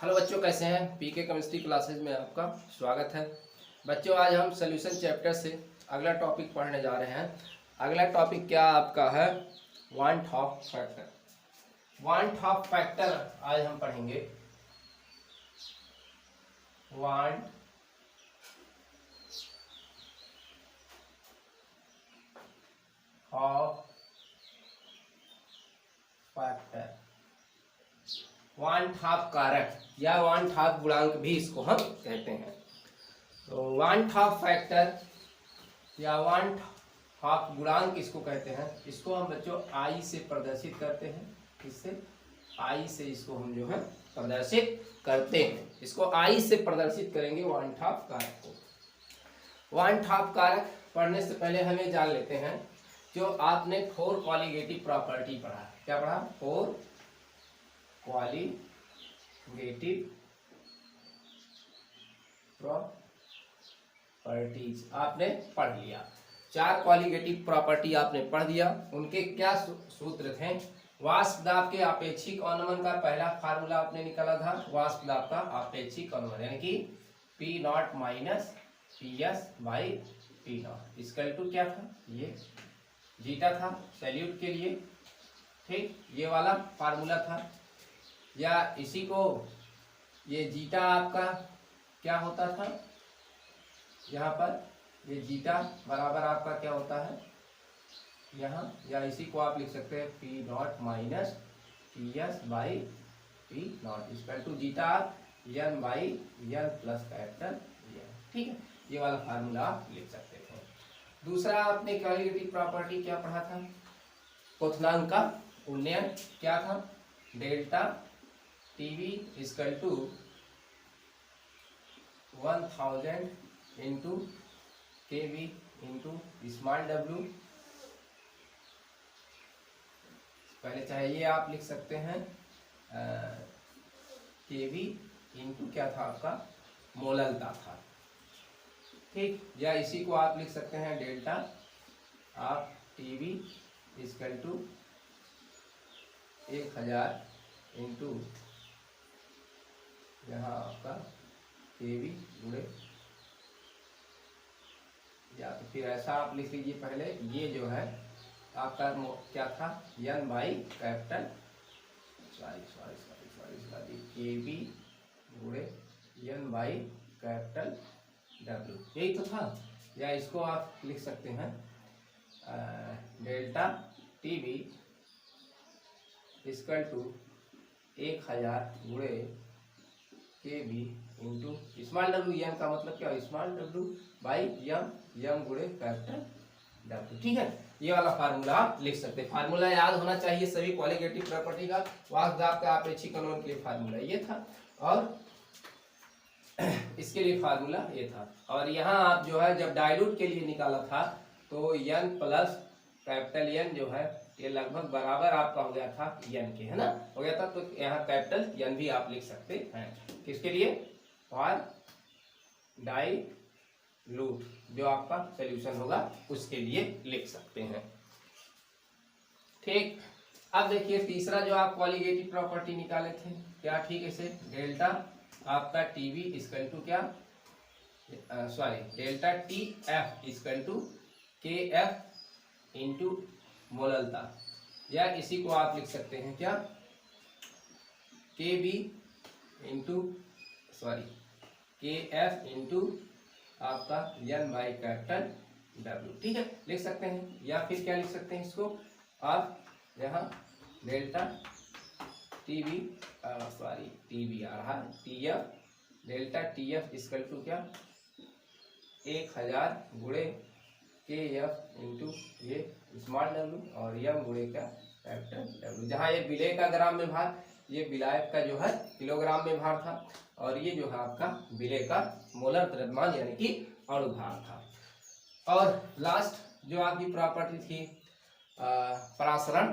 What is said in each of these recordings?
Hello बच्चों, कैसे हैं। पीके केमिस्ट्री क्लासेज में आपका स्वागत है। बच्चों, आज हम सॉल्यूशन चैप्टर से अगला टॉपिक पढ़ने जा रहे हैं। अगला टॉपिक क्या आपका है? Want of factor. Want of factor आज हम पढ़ेंगे। Want of factor, want of कारक या वांट ऑफ गुणांक भी इसको हम कहते हैं। तो वांट ऑफ फैक्टर या वांट ऑफ गुणांक इसको कहते हैं। इसको हम बच्चों आई से प्रदर्शित करते हैं। इससे आई से इसको हम जो है प्रदर्शित करते हैं। इसको आई से प्रदर्शित करेंगे वांट ऑफ कारक को। वांट ऑफ कारक पढ़ने से पहले हमें जान लेते हैं जो आपने फोर कॉलीगेटिव प्रॉपर्टी पढ़ा। क्या पढ़ा? फोर कॉलीगेटिव प्रॉपर्टीज आपने पढ़ लिया। चार कॉलीगेटिव प्रॉपर्टी आपने पढ़ दिया। उनके क्या सूत्र थे? वाष्प दाब के आपेक्षिक अनुमान का पहला फार्मूला आपने निकाला था। वाष्प दाब का आपेक्षिक अनुमान यानी कि P not minus P S by P not equal to क्या था? ये जीटा था सैल्यूट के लिए। ठीक, ये वाला फार्मूला था। या इसी को ये जीटा आपका क्या होता था? यहाँ पर ये जीटा बराबर आपका क्या होता है यहाँ, या इसी को आप लिख सकते हैं P not minus P S by P naught equal to zeta N by N plus capital N. ठीक है, ये वाला फार्मूला आप लिख सकते थे। दूसरा आपने कॉलीगेटिव प्रॉपर्टी क्या पढ़ा था? क्वथनांक का उन्नयन क्या था? Delta TV equal to 1000 into KV into small W. पहले चाहे ये आप लिख सकते हैं केवी इंटू क्या था आपका? मोललता था। ठीक, या इसी को आप लिख सकते हैं डेल्टा आप टीवी इक्वल टू 1000 इंटू यहाँ आपका केवी जुड़े, या तो फिर ऐसा आप लिख लीजिए। पहले ये जो है आपका क्या था? एन बाई कैपिटल केवी जुड़े एन बाई कैपिटल डब्ल्यू, यही तो था। या इसको आप लिख सकते हैं डेल्टा टीवी इक्वल टू 1000 गुणे केवी इंटू स्मॉल डब्ल्यू। एन का मतलब क्या? स्मॉल डब्ल्यू बाई एम गुणे कैपिटल डब्ल्यू। ठीक है, ये वाला फार्मूला आप लिख सकते हैं। फार्मूला याद होना चाहिए सभी कॉलीगेटिव प्रॉपर्टी का। वाष्प दाब का आपेक्षिक अनुमान के लिए फार्मूला ये था और इसके लिए फार्मूला ये था। और यहाँ आप जो है जब डाइल्यूट के लिए निकाला था तो एन प्लस कैपिटल एन जो है ये लगभग बराबर आपका हो गया था एन के, है ना, हो गया था। तो यहाँ कैपिटल एन भी आप लिख सकते हैं। किसके लिए? फॉर डाइल्यूट जो आपका सॉल्यूशन होगा उसके लिए लिख सकते हैं। ठीक, अब देखिए तीसरा जो आप कॉलीगेटिव प्रॉपर्टी निकाले थे क्या? ठीक है, इसे डेल्टा आपका टीवी इक्वल टू क्या? Delta T F equal to K F into मोललता, या इसी को आप लिख सकते हैं क्या? K B into K F into आपका एन बाई कैपिटल डब्ल्यू। ठीक है, लिख सकते हैं। या फिर क्या लिख सकते हैं इसको आप यहाँ डेल्टा टीवी टीवी आ रहा है T F, delta T F equal to क्या? 1000 गुणे के एफ इंटू ये स्मॉल डब्ल्यू और एम गुणे का कैपिटल डब्ल्यू। जहाँ ये विलय का ग्राम में भार, ये विलायक का जो है किलोग्राम में भार था, और ये जो है आपका विलय का मोलर द्रव्यमान यानी कि अणुभार था। और लास्ट जो आपकी प्रॉपर्टी थी परासरण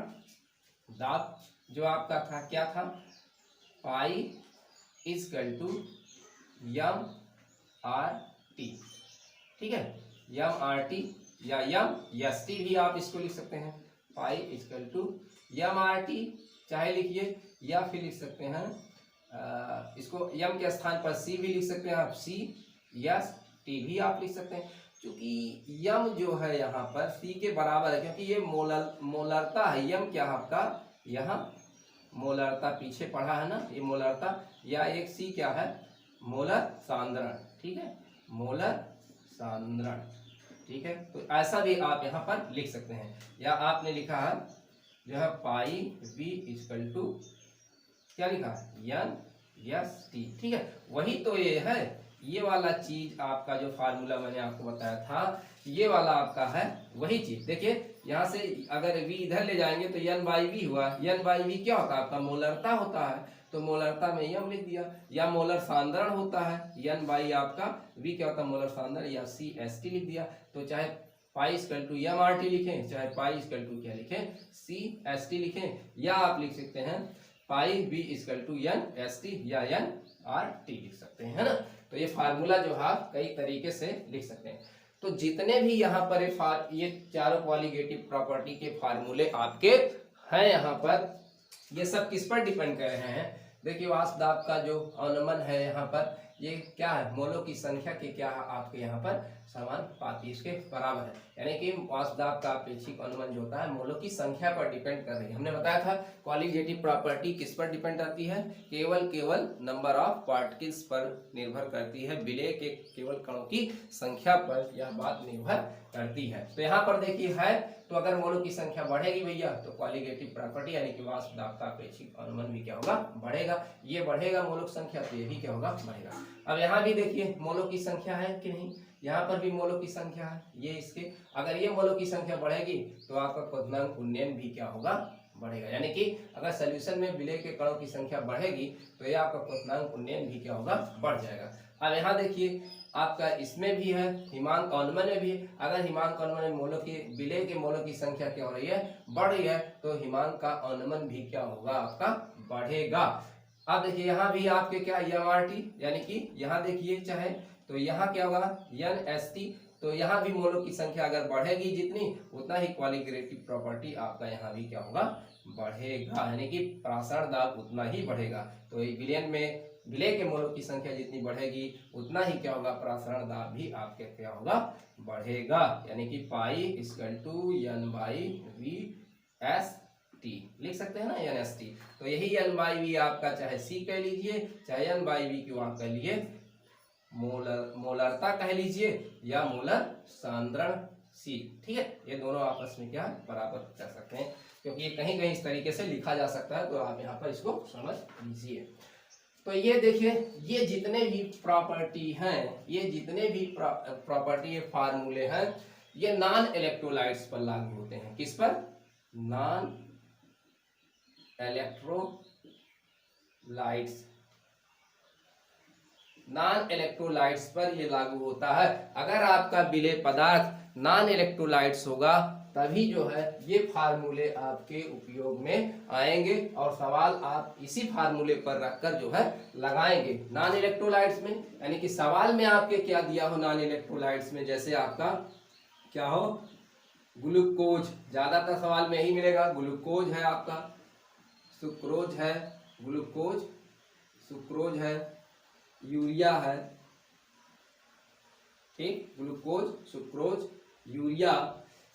दाब, जो आपका था क्या था? Pi equal to M R T. ठीक है, एम आर टी या एम एस टी भी आप इसको लिख सकते हैं। Pi equal to M R T चाहे लिखिए, या फिर लिख सकते हैं इसको यम के स्थान पर सी भी लिख सकते हैं आप, सी यस टी भी आप लिख सकते हैं, क्योंकि यम जो है यहाँ पर सी के बराबर है, क्योंकि ये मोलरता है। यम क्या आपका यहाँ मोलरता पीछे पढ़ा है ना, ये मोलरता, या एक सी क्या है मोलर सांद्रण, ठीक है, मोलर सांद्रण, ठीक है। तो ऐसा भी आप यहाँ पर लिख सकते हैं, या आपने लिखा है जो है पाई वी इक्वल टू क्या लिखा एन एस टी, ठीक है। वही तो ये है, ये वाला चीज आपका जो फार्मूला मैंने आपको बताया था, ये वाला आपका है वही चीज। देखिए यहाँ से अगर v इधर ले जाएंगे तो एन बाई वी हुआ, एन बाई वी क्या होता है आपका मोलरता होता है, तो मोलरता में यम लिख दिया, या मोलर सांद्रण होता है एन बाई आपका v क्या होता है मोलर सांद्रण, या सी एस टी लिख दिया। तो चाहे pi equal to M R T लिखें, चाहे पाई इक्वल टू क्या लिखें सी एस टी लिखें, या आप लिख सकते हैं pi B equal to N S T या एन आर टी लिख सकते हैं, है ना। तो ये फार्मूला जो है कई तरीके से लिख सकते हैं। तो जितने भी यहाँ पर ये चारों कॉलीगेटिव प्रॉपर्टी के फार्मूले आपके हैं यहाँ पर, ये सब किस पर डिपेंड कर रहे हैं। देखिए वाष्प दाब का जो अनुमान है यहाँ पर, ये क्या है मोलों की संख्या के क्या है आपके यहाँ पर समानुपाती इसके बराबर है, यानी कि वाष्प दाब का अपेक्षिक अनुमान जो होता है मोलों की संख्या पर डिपेंड कर रही है। हमने बताया था कॉलीगेटिव प्रॉपर्टी किस पर डिपेंड करती है, केवल नंबर ऑफ पार्टिकल्स पर निर्भर करती है, विलय के केवल कणों की संख्या पर यह बात निर्भर करती है। तो यहाँ पर देखिए है, तो अगर मोलों की संख्या बढ़ेगी भैया तो कॉलीगेटिव प्रॉपर्टी यानी कि वाष्प दाब का अपेक्षिक अनुमान भी क्या होगा बढ़ेगा, ये बढ़ेगा मोलों की संख्या तो ये भी क्या होगा बढ़ेगा। अब यहाँ भी देखिए मोलों की संख्या है कि नहीं, यहाँ पर भी मोलों की संख्या है, ये इसके अगर ये मोलों की संख्या बढ़ेगी तो आपका क्वथनांक उन्नयन भी क्या होगा बढ़ेगा, यानी कि अगर सोल्यूशन में विलय के कणों की संख्या बढ़ेगी तो ये आपका क्वथनांक उन्नयन भी क्या होगा बढ़ जाएगा। अब यहाँ देखिए आपका इसमें भी है, हिमांक अनुमान में भी, अगर हिमांक अनुमान में मोलों की विलय के मोलों की संख्या क्या हो रही है बढ़ रही है, तो हिमांक का अनुमान भी क्या होगा आपका बढ़ेगा। अब देखिए यहाँ भी आपके क्या एम आर टी, यानी कि यहाँ देखिए चाहे तो यहाँ क्या होगा एन एस टी, तो यहाँ भी मोलों की संख्या अगर बढ़ेगी जितनी उतना ही कॉलीगेटिव प्रॉपर्टी आपका यहाँ भी क्या होगा बढ़ेगा, यानी कि प्रासरण दाब उतना ही बढ़ेगा। तो विलयन में विलय के मोलों की संख्या जितनी बढ़ेगी उतना ही क्या होगा प्रासरण दाब भी आपके क्या होगा बढ़ेगा, यानी कि pi equal to N by V S T लिख सकते हैं ना एन एस टी। तो यही एन बाई वी आपका चाहे सी कह लीजिए चाहे एन बाई वी क्यों आप कह लीजिए मोलरता कह लीजिए या मोलर सांद्रण सी, ठीक है। ये दोनों आपस में क्या बराबर कर सकते हैं, क्योंकि ये कहीं कहीं इस तरीके से लिखा जा सकता है, तो आप यहाँ पर इसको समझ लीजिए। तो ये देखिए ये जितने भी प्रॉपर्टी हैं, ये जितने भी प्रॉपर्टी फार्मूले हैं, ये नॉन इलेक्ट्रोलाइट्स पर लागू होते हैं। किस पर? नॉन इलेक्ट्रोलाइट्स, नॉन इलेक्ट्रोलाइट्स पर ये लागू होता है। अगर आपका विलेय पदार्थ नॉन इलेक्ट्रोलाइट्स होगा तभी जो है ये फार्मूले आपके उपयोग में आएंगे, और सवाल आप इसी फार्मूले पर रखकर जो है लगाएंगे नॉन इलेक्ट्रोलाइट्स में। यानी कि सवाल में आपके क्या दिया हो नॉन इलेक्ट्रोलाइट्स में, जैसे आपका क्या हो ग्लूकोज, ज्यादातर सवाल में यही मिलेगा, ग्लूकोज है आपका, सुक्रोज है, ग्लूकोज सुक्रोज है, यूरिया है, ठीक, ग्लूकोज सुक्रोज यूरिया,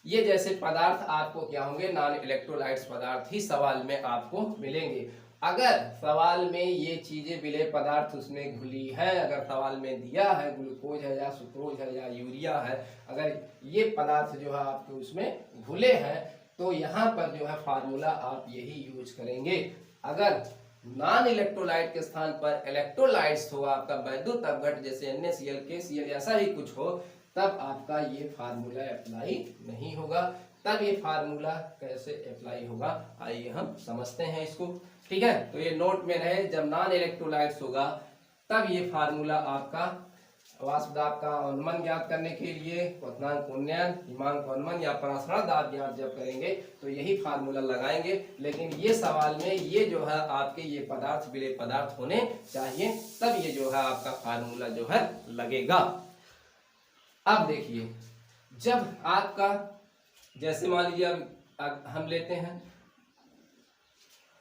ये जैसे पदार्थ आपको क्या होंगे नॉन इलेक्ट्रोलाइट्स पदार्थ ही सवाल में आपको मिलेंगे। अगर सवाल में ये चीजें विलेय पदार्थ उसमें घुली है, अगर सवाल में दिया है ग्लूकोज है या सुक्रोज है या यूरिया है, अगर ये पदार्थ जो है आपके उसमें घुले हैं तो यहाँ पर जो है फार्मूला आप यही यूज करेंगे। अगर नॉन इलेक्ट्रोलाइट के स्थान पर इलेक्ट्रोलाइट्स हो आपका वैद्युत अपघट जैसे NaCl KCl ऐसा ही कुछ हो, तब आपका ये फार्मूला अप्लाई नहीं होगा। तब ये फार्मूला कैसे अप्लाई होगा आइए हम समझते हैं इसको, ठीक है। तो ये नोट में रहे, जब नॉन इलेक्ट्रोलाइट्स होगा तब ये फार्मूला आपका वाष्प दाब का अनुमान ज्ञात करने के लिए क्वथनांक उन्नयन, हिमांक अनुमान या प्रासरण दाब ज्ञात जब करेंगे तो यही फार्मूला लगाएंगे। लेकिन ये सवाल में ये जो है आपके ये पदार्थ विलेय पदार्थ होने चाहिए, तब ये जो है आपका फार्मूला जो है लगेगा। अब देखिए जब आपका जैसे मान लीजिए अब हम लेते हैं,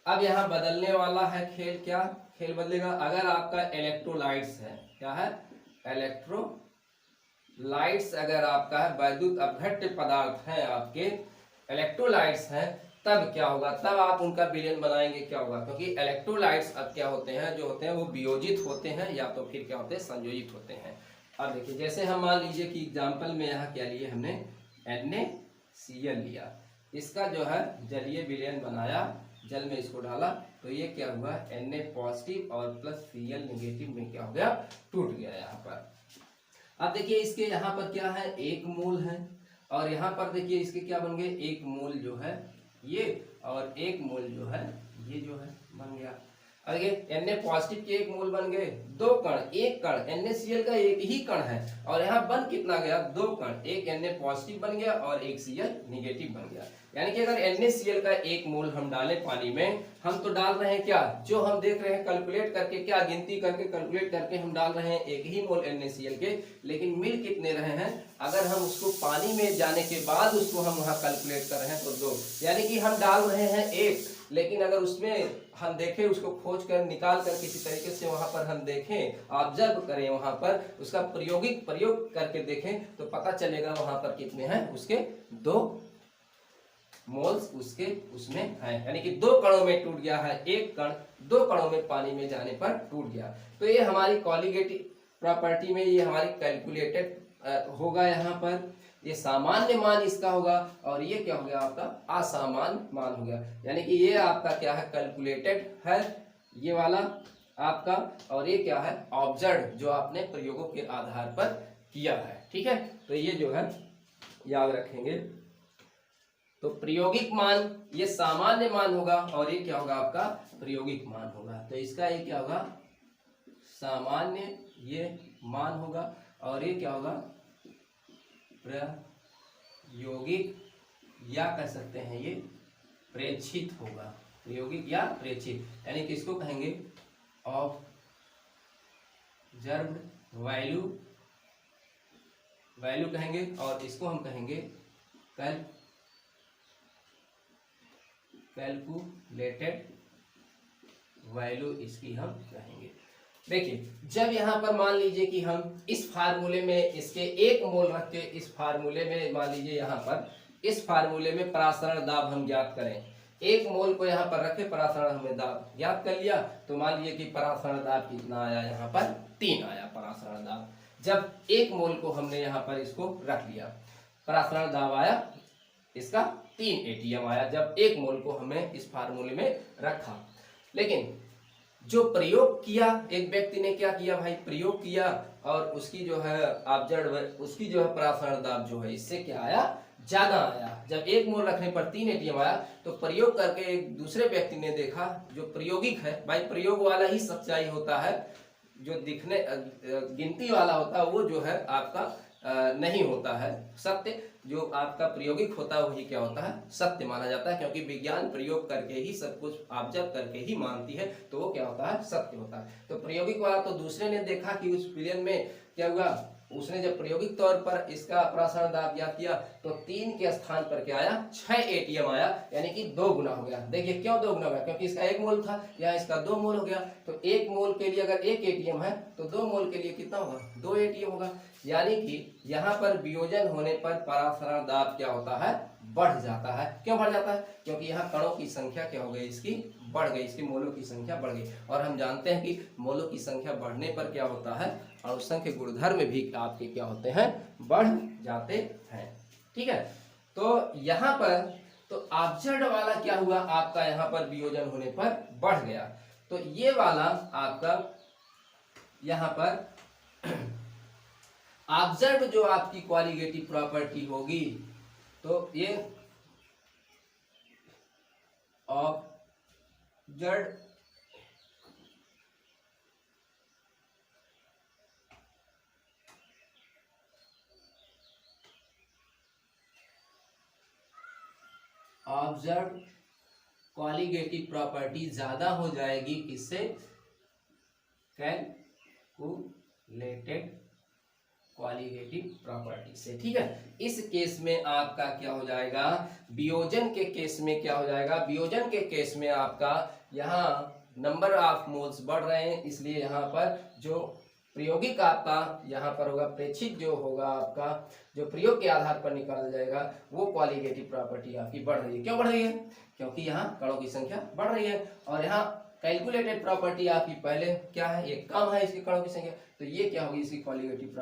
अब यहाँ बदलने वाला है खेल क्या खेल बदलेगा। अगर आपका इलेक्ट्रोलाइट्स है, क्या है, इलेक्ट्रोलाइट्स अगर आपका है, वैद्युत अपघट्य पदार्थ है आपके, इलेक्ट्रोलाइट्स हैं, तब क्या होगा, तब आप उनका विलयन बनाएंगे, क्या होगा, क्योंकि इलेक्ट्रोलाइट्स अब क्या होते हैं, जो होते हैं वो वियोजित होते हैं या तो फिर क्या होते हैं, संयोजित होते हैं। अब देखिए जैसे हम मान लीजिए कि एग्जाम्पल में यहाँ क्या लिए हमने, NaCl लिया, इसका जो है जलीय विलयन बनाया, जल में इसको डाला, तो ये क्या हुआ, Na पॉजिटिव और प्लस Cl नेगेटिव में क्या हो गया, टूट गया यहाँ पर। अब देखिए इसके यहाँ पर क्या है, एक मोल है, और यहाँ पर देखिए इसके क्या बन गए, एक मोल जो है ये, और एक मोल जो है ये जो है बन गया। अब देखिए Na पॉजिटिव के एक मोल बन गए, दो कण, एक कण NaCl का एक ही कण है, और यहाँ बन कितना गया, दो कण, एक Na पॉजिटिव बन गया और एक Cl निगेटिव बन गया। यानी कि अगर NaCl का एक मोल हम डालें पानी में, हम तो डाल रहे हैं क्या, जो हम देख रहे हैं कैलकुलेट करके, क्या गिनती करके कैलकुलेट करके हम डाल रहे हैं एक ही मोल NaCl के, लेकिन मिल कितने रहे हैं, अगर हम उसको पानी में जाने के बाद उसको हम वहां कैलकुलेट कर रहे हैं तो दो, यानी कि हम डाल रहे हैं एक, लेकिन अगर उसमें हम देखें, उसको खोज कर निकाल कर किसी तरीके से वहां पर हम देखें, ऑब्जर्व करें, वहां पर उसका प्रायोगिक प्रयोग करके देखें, तो पता चलेगा वहां पर कितने हैं, उसके दो मोल्स उसके उसमें है, यानी कि दो कणों में टूट गया है, एक कण दो कणों में पानी में जाने पर टूट गया। तो ये हमारी कॉलीगेटिव प्रॉपर्टी में ये हमारी कैलकुलेटेड होगा, यहाँ पर ये सामान्य मान इसका होगा, और ये क्या हो गया आपका, असामान्य मान हो गया। यानी कि ये आपका क्या है, कैलकुलेटेड है ये वाला आपका, और ये क्या है, ऑब्जर्व, जो आपने प्रयोगों के आधार पर किया है। ठीक है, तो ये जो है याद रखेंगे। तो प्रायोगिक मान ये सामान्य मान होगा, और ये क्या होगा आपका, प्रायोगिक मान होगा। तो इसका ये क्या होगा, सामान्य ये मान होगा, और ये क्या होगा, प्रायोगिक, या कह सकते हैं ये प्रेक्षित होगा, प्रायोगिक या प्रेक्षित, यानी कि इसको कहेंगे ऑब्जर्व्ड वैल्यू, वैल्यू कहेंगे, और इसको हम कहेंगे कैलकुलेटेड वैल्यू, इसकी हम कहेंगे। देखिए जब यहाँ पर मान लीजिए कि हम इस फार्मूले में इसके एक मोल रख के, इस फार्मूले में मान लीजिए यहाँ पर इस फार्मूले में परासरण दाब हम ज्ञात करें, एक मोल को यहाँ पर रखे, परासरण हमने दाब ज्ञात कर लिया, तो मान लीजिए कि परासरण दाब कितना आया, यहाँ पर 3 आया परासरण दाब। जब एक मोल को हमने यहाँ पर इसको रख लिया, परासरण दाब आया इसका 3 ATM आया, जब एक मोल को हमें इस फार्मूले में रखा। लेकिन जो प्रयोग किया, एक व्यक्ति ने क्या किया भाई, प्रयोग किया, और उसकी जो है ऑब्जर्व, उसकी जो है परासरण दाब जो है इससे क्या आया, ज्यादा आया। जब एक मोल रखने पर 3 ATM आया, तो प्रयोग करके एक दूसरे व्यक्ति ने देखा, जो प्रायोगिक है भाई, प्रयोग वाला ही सच्चाई होता है, जो दिखने गिनती वाला होता है वो जो है आपका नहीं होता है सत्य, जो आपका प्रायोगिक होता है वही क्या होता है, सत्य माना जाता है, क्योंकि विज्ञान प्रयोग करके ही सब कुछ ऑब्जर्व करके ही मानती है, तो वो क्या होता है, सत्य होता है। तो प्रायोगिक वाला तो दूसरे ने देखा कि उस विलयन में क्या हुआ, उसने जब प्रायोगिक तौर पर इसका परासरण दाब ज्ञात किया, तो 3 के स्थान पर क्या आया, 6 ATM आया, यानी कि 2 गुना हो गया। देखिए क्यों 2 गुना हो गया, क्योंकि इसका 1 मोल था, यहाँ इसका 2 मोल हो गया, तो 1 मोल के लिए अगर 1 ATM है, तो 2 मोल के लिए कितना होगा, 2 ATM होगा। यानी कि यहाँ पर वियोजन होने पर परासरण दाब क्या होता है, बढ़ जाता है। क्यों बढ़ जाता है, क्योंकि यहाँ कणों की संख्या क्या हो गई, इसकी बढ़ गई, इसकी मोलों की संख्या बढ़ गई, और हम जानते हैं कि मोलों की संख्या बढ़ने पर क्या होता है, अणुसंख्य गुणधर्म भी आपके क्या होते हैं, बढ़ जाते हैं। ठीक है, तो यहाँ पर तो ऑब्जर्व्ड वाला क्या हुआ आपका, यहाँ पर वियोजन होने पर बढ़ गया, तो ये वाला आपका यहाँ पर ऑब्जर्व जो आपकी क्वालिटेटिव प्रॉपर्टी होगी, तो ये ऑब्जर्व क्वालिटेटिव प्रॉपर्टी ज्यादा हो जाएगी किससे, कैलकुलेटेड क्वालिटेटिव प्रॉपर्टी से। ठीक है, इस केस में आपका क्या हो जाएगा, वियोजन के केस में क्या हो जाएगा, वियोजन के केस में आपका यहाँ नंबर ऑफ मोल्स बढ़ रहे हैं, इसलिए यहाँ पर जो प्रायोगिक आपका यहाँ पर होगा, प्रेक्षित जो होगा आपका, जो प्रयोग के आधार पर निकाला जाएगा, वो क्वालिटेटिव प्रॉपर्टी आपकी बढ़ रही है। क्यों बढ़ रही है? क्योंकि यहाँ कणों की संख्या बढ़ रही है। और यहाँ कैलकुलेटेड प्रॉपर्टी आपकी पहले क्या है, ये कम है इसकी कणों की संख्या, तो ये क्या होगी, इसकी क्वालिटेटिव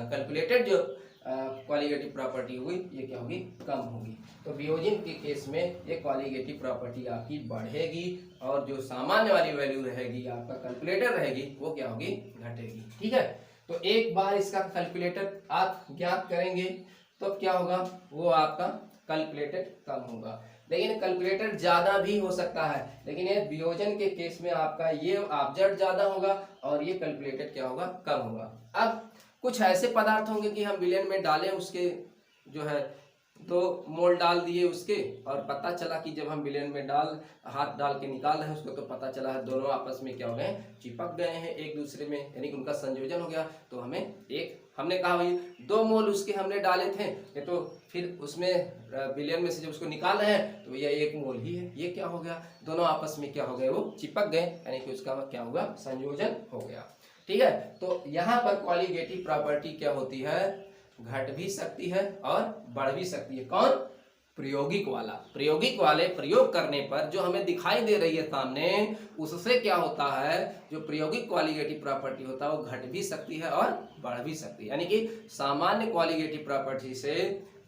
कैलकुलेटेड जो क्वालिटेटिव प्रॉपर्टी हुई, ये क्या होगी, कम होगी। तो वियोजन के केस में ये क्वालिटेटिव प्रॉपर्टी आपकी बढ़ेगी, और जो सामान्य वाली वैल्यू रहेगी आपका कैलकुलेटर रहेगी, वो क्या होगी, घटेगी। ठीक है, तो एक बार इसका कैलकुलेटर आप ज्ञात करेंगे तो क्या होगा, वो आपका कैलकुलेटेड कम होगा। लेकिन कैलकुलेटर ज्यादा भी हो सकता है, लेकिन ये वियोजन के केस में आपका ये ऑब्जेक्ट ज्यादा होगा और ये कैलकुलेटेड क्या होगा, कम होगा। अब कुछ ऐसे पदार्थ होंगे कि हम विलयन में डालें, उसके जो है तो मोल डाल दिए उसके, और पता चला कि जब हम विलयन में हाथ डाल के निकाल रहे हैं उसको, तो पता चला है दोनों आपस में क्या हो गए, चिपक गए हैं एक दूसरे में, यानी कि उनका संयोजन हो गया। तो हमने कहा भाई 2 मोल उसके हमने डाले थे, ये तो फिर उसमें विलयन में से जब उसको निकाल रहे हैं तो ये 1 मोल ही है, ये क्या हो गया, दोनों आपस में क्या हो गए, वो चिपक गए, यानी कि उसका क्या होगा, संयोजन हो गया। ठीक है, तो यहाँ पर क्वालिटेटिव प्रॉपर्टी क्या होती है, घट भी सकती है और बढ़ भी सकती है। कौन? प्रायोगिक वाला। प्रायोगिक वाले प्रयोग करने पर जो हमें दिखाई दे रही है सामने, उससे क्या होता है, जो प्रायोगिक क्वालिटेटिव प्रॉपर्टी होता है वो घट भी सकती है और बढ़ भी सकती है। यानी कि सामान्य क्वालिटेटिव प्रॉपर्टी से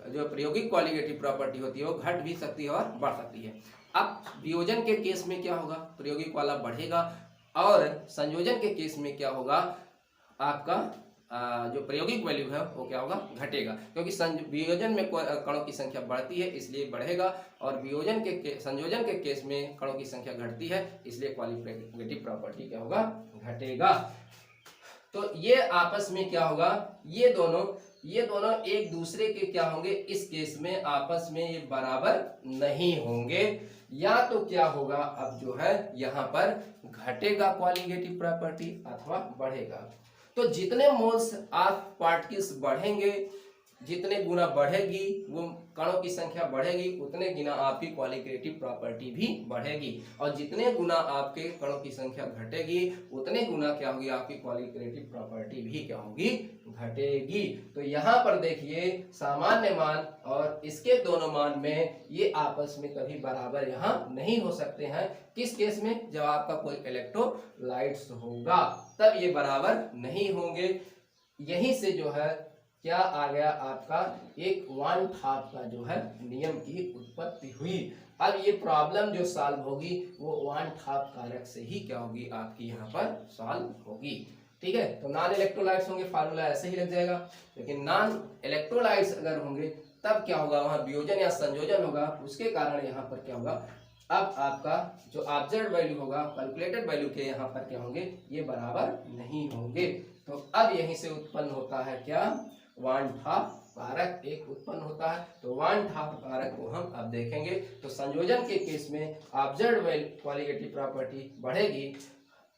जो प्रायोगिक क्वालिटेटिव प्रॉपर्टी होती है वो घट भी सकती है और बढ़ सकती है। अब वियोजन के केस में क्या होगा, प्रायोगिक वाला बढ़ेगा, और संयोजन के केस में क्या होगा, आपका जो प्रायोगिक वैल्यू है वो क्या होगा, घटेगा। क्योंकि वियोजन में कणों की संख्या बढ़ती है इसलिए बढ़ेगा, और वियोजन के संयोजन के केस में कणों की संख्या घटती है, इसलिए क्वालिटेटिव प्रॉपर्टी क्या होगा, घटेगा। तो ये आपस में क्या होगा, ये दोनों एक दूसरे के क्या होंगे, इस केस में आपस में ये बराबर नहीं होंगे, या तो क्या होगा, अब जो है यहाँ पर घटेगा क्वालिटेटिव प्रॉपर्टी अथवा बढ़ेगा। तो जितने मोल्स ऑफ पार्टिकल्स बढ़ेंगे, जितने गुना बढ़ेगी वो कणों की संख्या बढ़ेगी, उतने गुना आपकी क्वालिटेटिव प्रॉपर्टी भी बढ़ेगी, और जितने गुना आपके कणों की संख्या घटेगी, उतने गुना क्या होगी, आपकी क्वालिटेटिव प्रॉपर्टी भी क्या होगी, घटेगी। तो यहाँ पर देखिए सामान्य मान और इसके दोनों मान में ये आपस में कभी बराबर यहाँ नहीं हो सकते हैं। किस केस में? जब आपका कोई इलेक्ट्रोलाइट्स होगा तब ये बराबर नहीं होंगे। यहीं से जो है क्या आ गया, आपका एक वन हाफ का जो है नियम की उत्पत्ति हुई। अब ये प्रॉब्लम जो सॉल्व होगी वो वन हाफ कारक से ही क्या होगी, आपकी यहाँ पर सॉल्व होगी। ठीक है, तो नॉन इलेक्ट्रोलाइट्स होंगे, फार्मूला ऐसे ही लग जाएगा। लेकिन नॉन इलेक्ट्रोलाइट्स अगर होंगे तब क्या होगा, वहां वियोजन या संयोजन होगा, उसके कारण यहाँ पर क्या होगा, अब आपका जो ऑब्जर्व्ड वैल्यू होगा कैलकुलेटेड वैल्यू के यहाँ पर क्या होंगे, ये बराबर नहीं होंगे। तो अब यहीं से उत्पन्न होता है क्या, वन हाफ कारक एक उत्पन्न होता है। तो वन हाफ कारक को हम अब देखेंगे। तो संयोजन के केस में ऑब्जर्व्ड क्वालिटेटिव प्रॉपर्टी बढ़ेगी,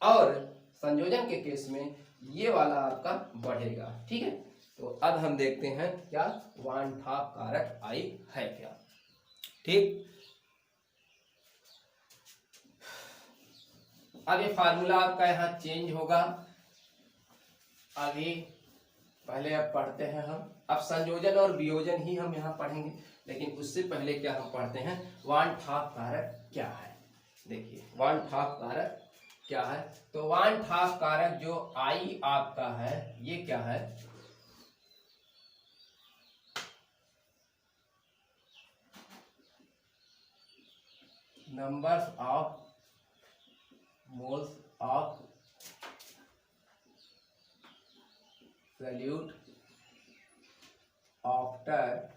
और संयोजन के केस में ये वाला आपका बढ़ेगा। ठीक है, तो अब हम देखते हैं क्या वन हाफ कारक आई है क्या। ठीक, अब ये फार्मूला आपका यहाँ चेंज होगा। अभी पहले अब पढ़ते हैं हम, अब संयोजन और वियोजन ही हम यहाँ पढ़ेंगे, लेकिन उससे पहले क्या हम पढ़ते हैं, वन हाफ कारक क्या है। देखिए वन हाफ कारक क्या है, तो वन हाफ कारक जो आई आपका है ये क्या है, numbers of moles of solute after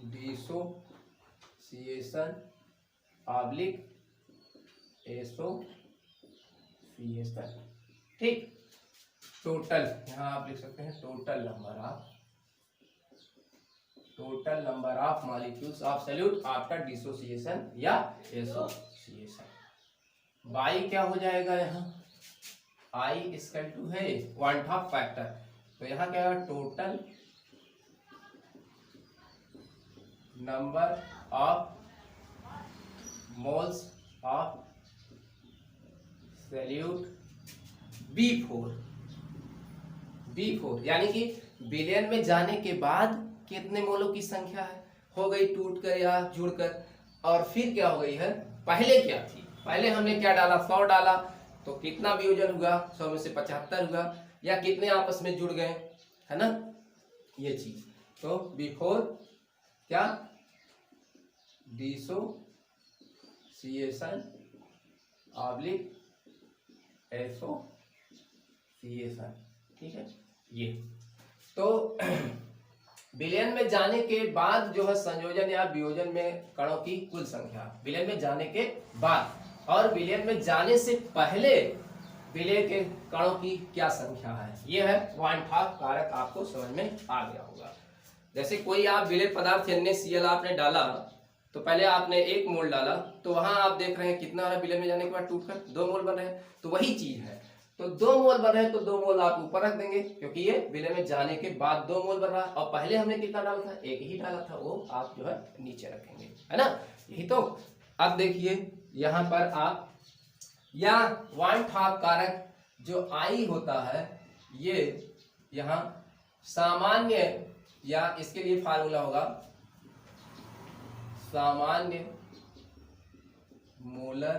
dissociation oblique association. ठीक, टोटल यहाँ आप लिख सकते हैं total number of molecules of solute after dissociation या एसोसिएशन। बाई क्या हो जाएगा, यहाँ आई इक्वल टू है वन हाफ फैक्टर, तो यहाँ क्या है, total number of moles of solute B4 यानी कि बिलियन में जाने के बाद कितने मोलों की संख्या है, हो गई टूटकर या जुड़कर। और फिर क्या हो गई है, पहले क्या थी, पहले हमने क्या डाला, 100 डाला, तो कितना वियोजन हुआ, 100 में से 75 हुआ, या कितने आपस में जुड़ गए, है ना, ये चीज। तो B4 क्या, डिसोसिएशन ऑब्लिक एसोसिएशन, ठीक है। ये तो विलयन में जाने के बाद जो है संयोजन या वियोजन में कणों की कुल संख्या, विलयन में जाने के बाद, और विलयन में जाने से पहले विलय के कणों की क्या संख्या है, ये है वान ठाफ कारक। आपको समझ में आ गया होगा। जैसे कोई आप विलय पदार्थ NaCl आपने डाला, तो पहले आपने 1 मोल डाला, तो वहां आप देख रहे हैं कितना रहा, विलय में जाने के बाद टूटकर 2 मोल बन रहे हैं। तो वही चीज है, तो 2 मोल बन रहे हैं, तो 2 मोल आप ऊपर रख देंगे, क्योंकि ये विलय में जाने के बाद 2 मोल बन रहा है, और पहले हमने कितना डाला था, 1 ही डाला था, वो आप जो है नीचे रखेंगे, है ना, यही तो। अब देखिए यहाँ पर आप, या वान ठाफ कारक जो I होता है, ये यहाँ सामान्य, या इसके लिए फार्मूला होगा सामान्य मोलर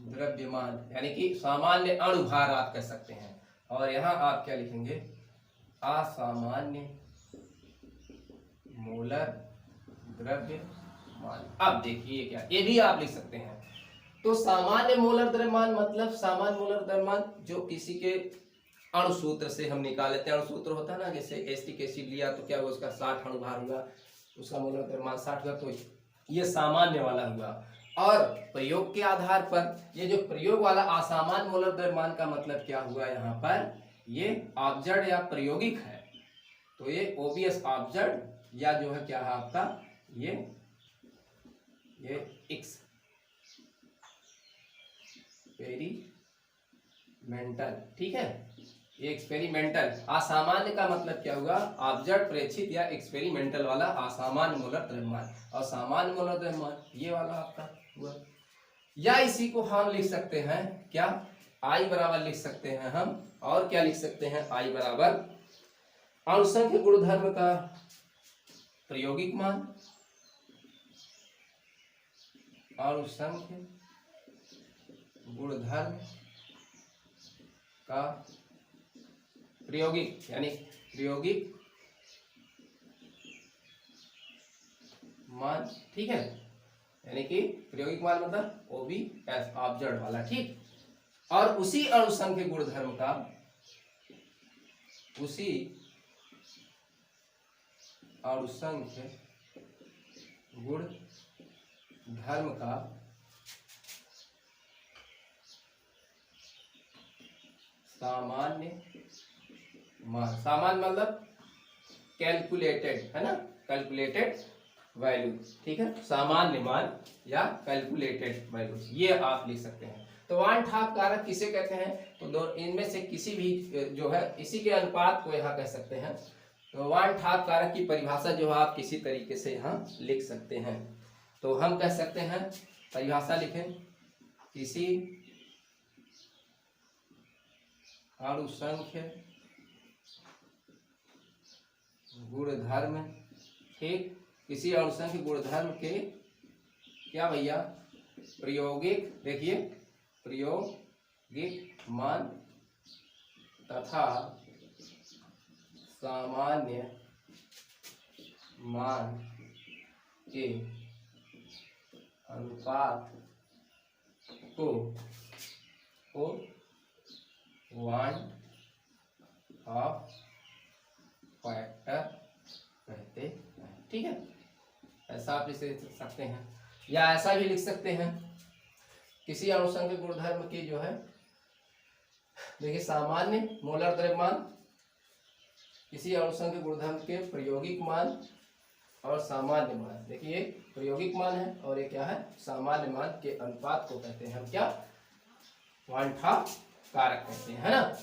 द्रव्यमान, यानी कि सामान्य अणुभार आप कह सकते हैं। और यहां आप क्या लिखेंगे, असामान्य मोलर द्रव्यमान। अब देखिए क्या, ये भी आप लिख सकते हैं। तो सामान्य मोलर द्रव्यमान मतलब सामान्य मोलर द्रव्यमान जो किसी के अणुसूत्र से हम निकाल लेते हैं। अणुसूत्र होता है ना, जैसे एसिटिक एसिड लिया तो क्या हुआ, उसका 60 अणुभार हुआ, उसका मोलर द्रव्यमान 60 हुआ, तो ये सामान्य वाला हुआ। और प्रयोग के आधार पर ये जो प्रयोग वाला असामान्य मोलर द्रव्यमान का मतलब क्या हुआ, यहाँ पर ये ऑब्जर्व या प्रायोगिक है, तो ये ओबियस ऑब्जर्व, या जो है क्या है आपका ये एक्सपेरिमेंटल, ठीक है, ये एक्सपेरिमेंटल। असामान्य का मतलब क्या हुआ, ऑब्जर्व, प्रेक्षित या एक्सपेरिमेंटल वाला असामान्य मोलर द्रव्यमान। और सामान्य मोलर द्रव्यमान ये वाला आपका हुआ। या इसी को हम लिख सकते हैं क्या, I बराबर लिख सकते हैं हम, और क्या लिख सकते हैं, I बराबर अणुसंख्य गुणधर्म का प्रायोगिक मान, अणुसंख्य गुणधर्म का प्रायोगिक, यानी प्रायोगिक मान, ठीक है, यानी कि प्रायोगिक मान मतलब OBS ऑब्जर्व वाला, ठीक। और उसी अणुसंख्य गुणधर्म का, उसी अणुसंख्य गुणधर्म का सामान्य मान, सामान्य मतलब कैलकुलेटेड, है ना, कैलकुलेटेड वैल्यू, ठीक है, सामान्य मान या कैलकुलेटेड वैल्यू, ये आप लिख सकते हैं। तो वान ठाफ कारक किसे कहते हैं, तो दो इनमें से किसी भी जो है इसी के अनुपात को यहाँ कह सकते हैं। तो वान ठाफ कारक की परिभाषा जो है आप किसी तरीके से यहाँ लिख सकते हैं। तो हम कह सकते हैं, परिभाषा लिखें, किसी अणुसंख्य गुणधर्म, ठीक, किसी अणुसंख्य गुणधर्म के क्या भैया, प्रायोगिक, देखिए प्रायोगिक मान तथा सामान्य मान के अनुपात को वान ठाफ फैक्टर कहते हैं, ठीक है। ऐसा आप इसे लिख सकते हैं, या ऐसा भी लिख सकते हैं, किसी अणुसंख्य गुणधर्म की जो है, देखिए सामान्य मोलर द्रव्यमान, किसी अणुसंख्य गुणधर्म के प्रायोगिक मान और सामान्य मान, देखिए प्रायोगिक मान है और ये क्या है, सामान्य मान के अनुपात को कहते हैं हम क्या, वान ठाफ कारक कहते हैं, है ना।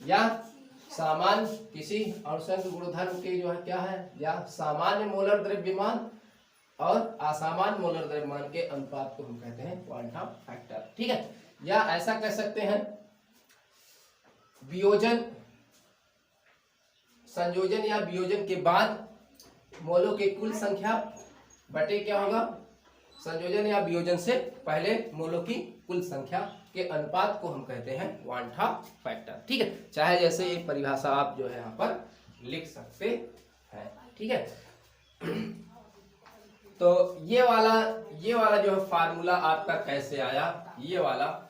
या सामान्य किसी अणुसंख्य गुणधर्म के जो है क्या है, या सामान्य मोलर द्रव्यमान और असामान्य मोलर द्रव्यमान के अनुपात को हम कहते हैं क्वांटम फैक्टर। ठीक है, या ऐसा कह सकते हैं वियोजन, संयोजन या वियोजन के बाद मोलों की कुल संख्या बटे क्या होगा, संयोजन या वियोजन से पहले मोलों की कुल संख्या के अनुपात को हम कहते हैं क्वांटम फैक्टर। ठीक है, चाहे जैसे एक परिभाषा आप जो है यहाँ पर लिख सकते हैं। ठीक है, तो ये वाला जो फार्मूला आपका कैसे आया, ये वाला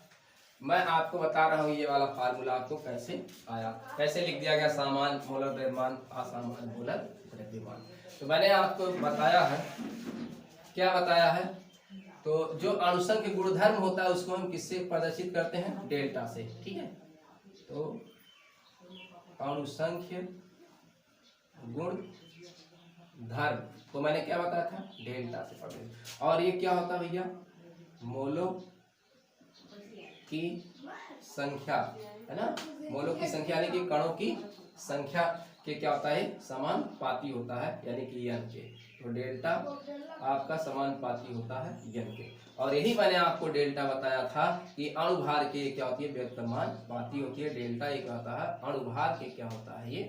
मैं आपको बता रहा हूँ, ये वाला फार्मूला आपको कैसे आया, कैसे लिख दिया गया सामान्य मोलर द्रव्यमान असामान्य मोलर द्रव्यमान। तो मैंने आपको बताया है, क्या बताया है, तो जो अणुसंख्य गुणधर्म होता है उसको हम किससे प्रदर्शित करते हैं, डेल्टा से। ठीक है, तो अणुसंख्य गुण धर्म तो मैंने क्या बताया था, डेल्टा से प्रदर्शित। और ये क्या होता है भैया, मोलों की संख्या, है ना, मोलों की संख्या यानी कि कणों की संख्या के क्या होता है, समानुपाती होता है, यानी कि n के। तो डेल्टा आपका समानुपाती होता है n के। और यही मैंने आपको डेल्टा बताया था कि अणुभार के क्या होती है, व्युत्क्रमानुपाती होती है। डेल्टा एक आता है, अणुभार के क्या होता है, ये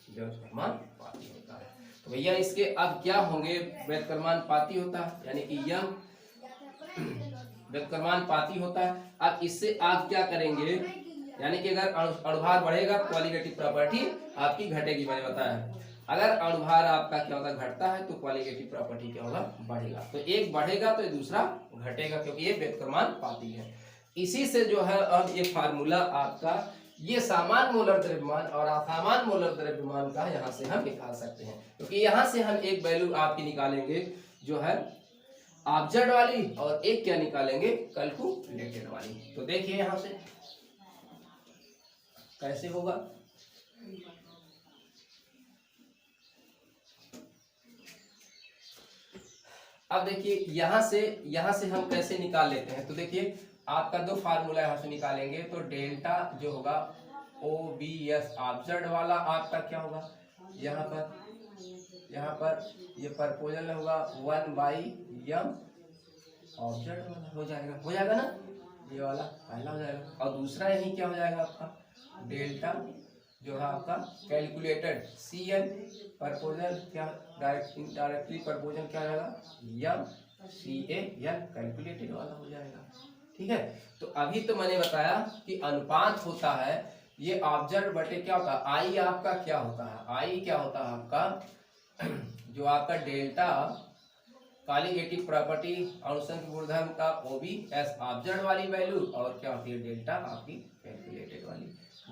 व्युत्क्रमानुपाती होता है। तो भैया इसके अब क्या होंगे, व्युत्क्रमानुपाती होता है यानी कि यम व्युत्क्रमानुपाती होता है। अब इससे आप क्या करेंगे, यानी कि अगर अणुभार बढ़ेगा क्वालिटेटिव प्रॉपर्टी आपकी घटेगी, मैंने बताया। अगर अणुभार आपका क्या होता है, घटता है, तो क्वालिटेटिव प्रॉपर्टी क्या होगा, बढ़ेगा। तो एक बढ़ेगा तो दूसरा घटेगा, क्योंकि ये व्युत्क्रमानुपाती है। इसी से जो है अब ये फार्मूला आपका, ये सामान्य मोलर द्रव्यमान और असामान्य मोलर द्रव्यमान का यहाँ से हम निकाल सकते हैं, क्योंकि यहाँ से हम एक वैल्यू आपकी निकालेंगे जो है ऑब्जर्व वाली, और एक क्या निकालेंगे, कैलकुलेटेड वाली। तो देखिए यहाँ से कैसे होगा। अब देखिए यहाँ से हम कैसे निकाल लेते हैं। तो देखिए आपका दो फार्मूला यहाँ से निकालेंगे, तो डेल्टा जो होगा OBS ऑब्जर्व वाला आपका क्या होगा, यहाँ पर ये प्रपोजल होगा 1/m ऑब्जर्व वाला हो जाएगा ना, ये वाला पहला हो जाएगा। और दूसरा यही क्या हो जाएगा आपका, डेल्टा जो है आपका कैलकुलेटेड CN प्रपोजल क्या, डायरेक्टली प्रपोजल क्या रहेगा, MCAN कैलकुलेटेड वाला हो जाएगा। ठीक है, तो अभी तो मैंने बताया कि अनुपात होता है ये ऑब्जर्व बटे क्या होता है, आई आपका क्या होता है, आई क्या होता है आपका जो आपका डेल्टा कॉलिगेटिव प्रॉपर्टी अणुसंख्य गुणधर्म का OBS ऑब्जर्व वाली वैल्यू, और क्या होती है, डेल्टा आपकी कैलकुलेटेड वाली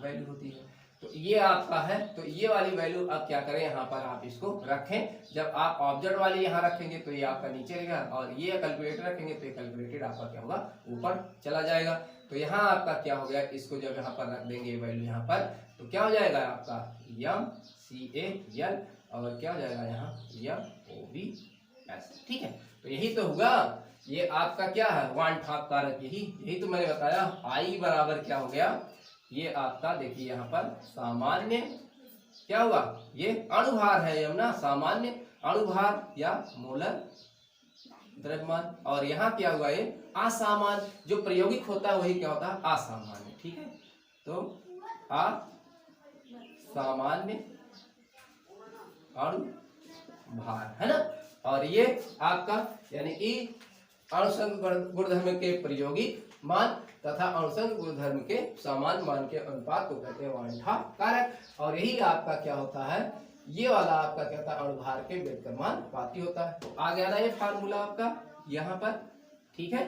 वैल्यू होती है। तो ये आपका है, तो ये वाली वैल्यू अब क्या करें, यहाँ पर आप इसको रखें। जब आप ऑब्जर्व वाली यहाँ रखेंगे तो ये आपका नीचे रहेगा, और ये कैलकुलेटर रखेंगे तो ये कैलकुलेटेड आपका क्या होगा, ऊपर चला जाएगा। तो यहाँ आपका क्या हो गया, इसको जब यहाँ पर रख देंगे वैल्यू यहाँ पर, तो क्या हो जाएगा आपका MCAN, और क्या हो जाएगा यहाँ MOBS। ठीक है, तो यही तो हुआ, ये आपका क्या है, वांछाप कारक, यही तो मैंने बताया। आई बराबर क्या हो गया, ये आपका देखिए यहाँ पर सामान्य क्या हुआ, ये अणुभार है यमुना, सामान्य अणुभार या मोलर द्रव्यमान, और यहाँ क्या हुआ, ये असामान्य, जो प्रयोगिक होता है वही क्या होता है, असामान्य। ठीक है, तो असामान्य अणुभार है ना, और ये आपका यानी कि अणुसंख्य गुणधर्म के प्रायोगिक मान तथा अणुसंख्य गुणधर्म के सामान्य मान के अनुपात को कहते हैं वांछाप कारक। और यही आपका क्या होता है, ये वाला आपका क्या होता है, अणुभार के व्युत्क्रमानुपाती होता है। तो आ गया ना ये फार्मूला आपका यहाँ पर। ठीक है,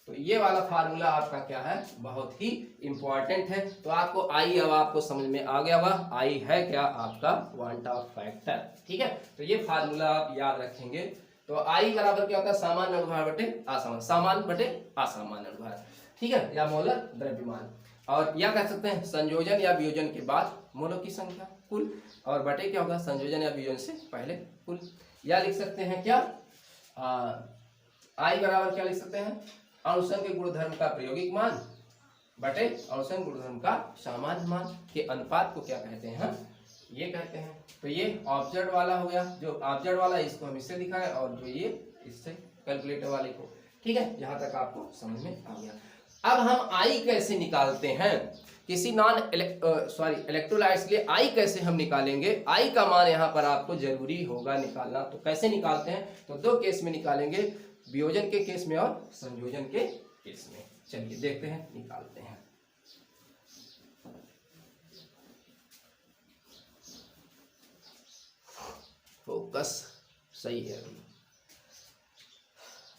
तो ये वाला फार्मूला आपका क्या है, बहुत ही इंपॉर्टेंट है। तो आपको आई, अब आपको समझ में आ गया, वह आई है क्या आपका वांछाप फैक्टर। ठीक है, तो ये फार्मूला आप याद रखेंगे। तो आई बराबर क्या होता है, सामान्य अणुभार बटे असामान्य, सामान्य बटे असामान्य अणुभार। ठीक है, या मोलर द्रव्यमान, और या कह सकते हैं संयोजन या वियोजन के बाद मोलों की संख्या कुल, और बटे क्या होगा, संयोजन या वियोजन से पहले कुल। या लिख सकते हैं क्या, आई बराबर क्या लिख सकते हैं, अणुसंख्य गुणधर्म का प्रायोगिक मान बटे अणुसंख्य गुणधर्म का सामान्य मान के अनुपात को क्या कहते हैं, ये कहते हैं। तो ये ऑब्जर्व वाला हो गया, जो ऑब्जर्व वाला इसको हम इससे दिखाएं, और जो ये इससे कैलकुलेटर वाले को। ठीक है, यहाँ तक आपको समझ में आ गया। अब हम आई कैसे निकालते हैं किसी इलेक्ट्रोलाइट्स के लिए, आई कैसे हम निकालेंगे, आई का मान यहाँ पर आपको जरूरी होगा निकालना। तो कैसे निकालते हैं, तो दो केस में निकालेंगे, वियोजन के केस में और संयोजन के केस में। चलिए देखते हैं, निकालते हैं। फोकस सही है अभी।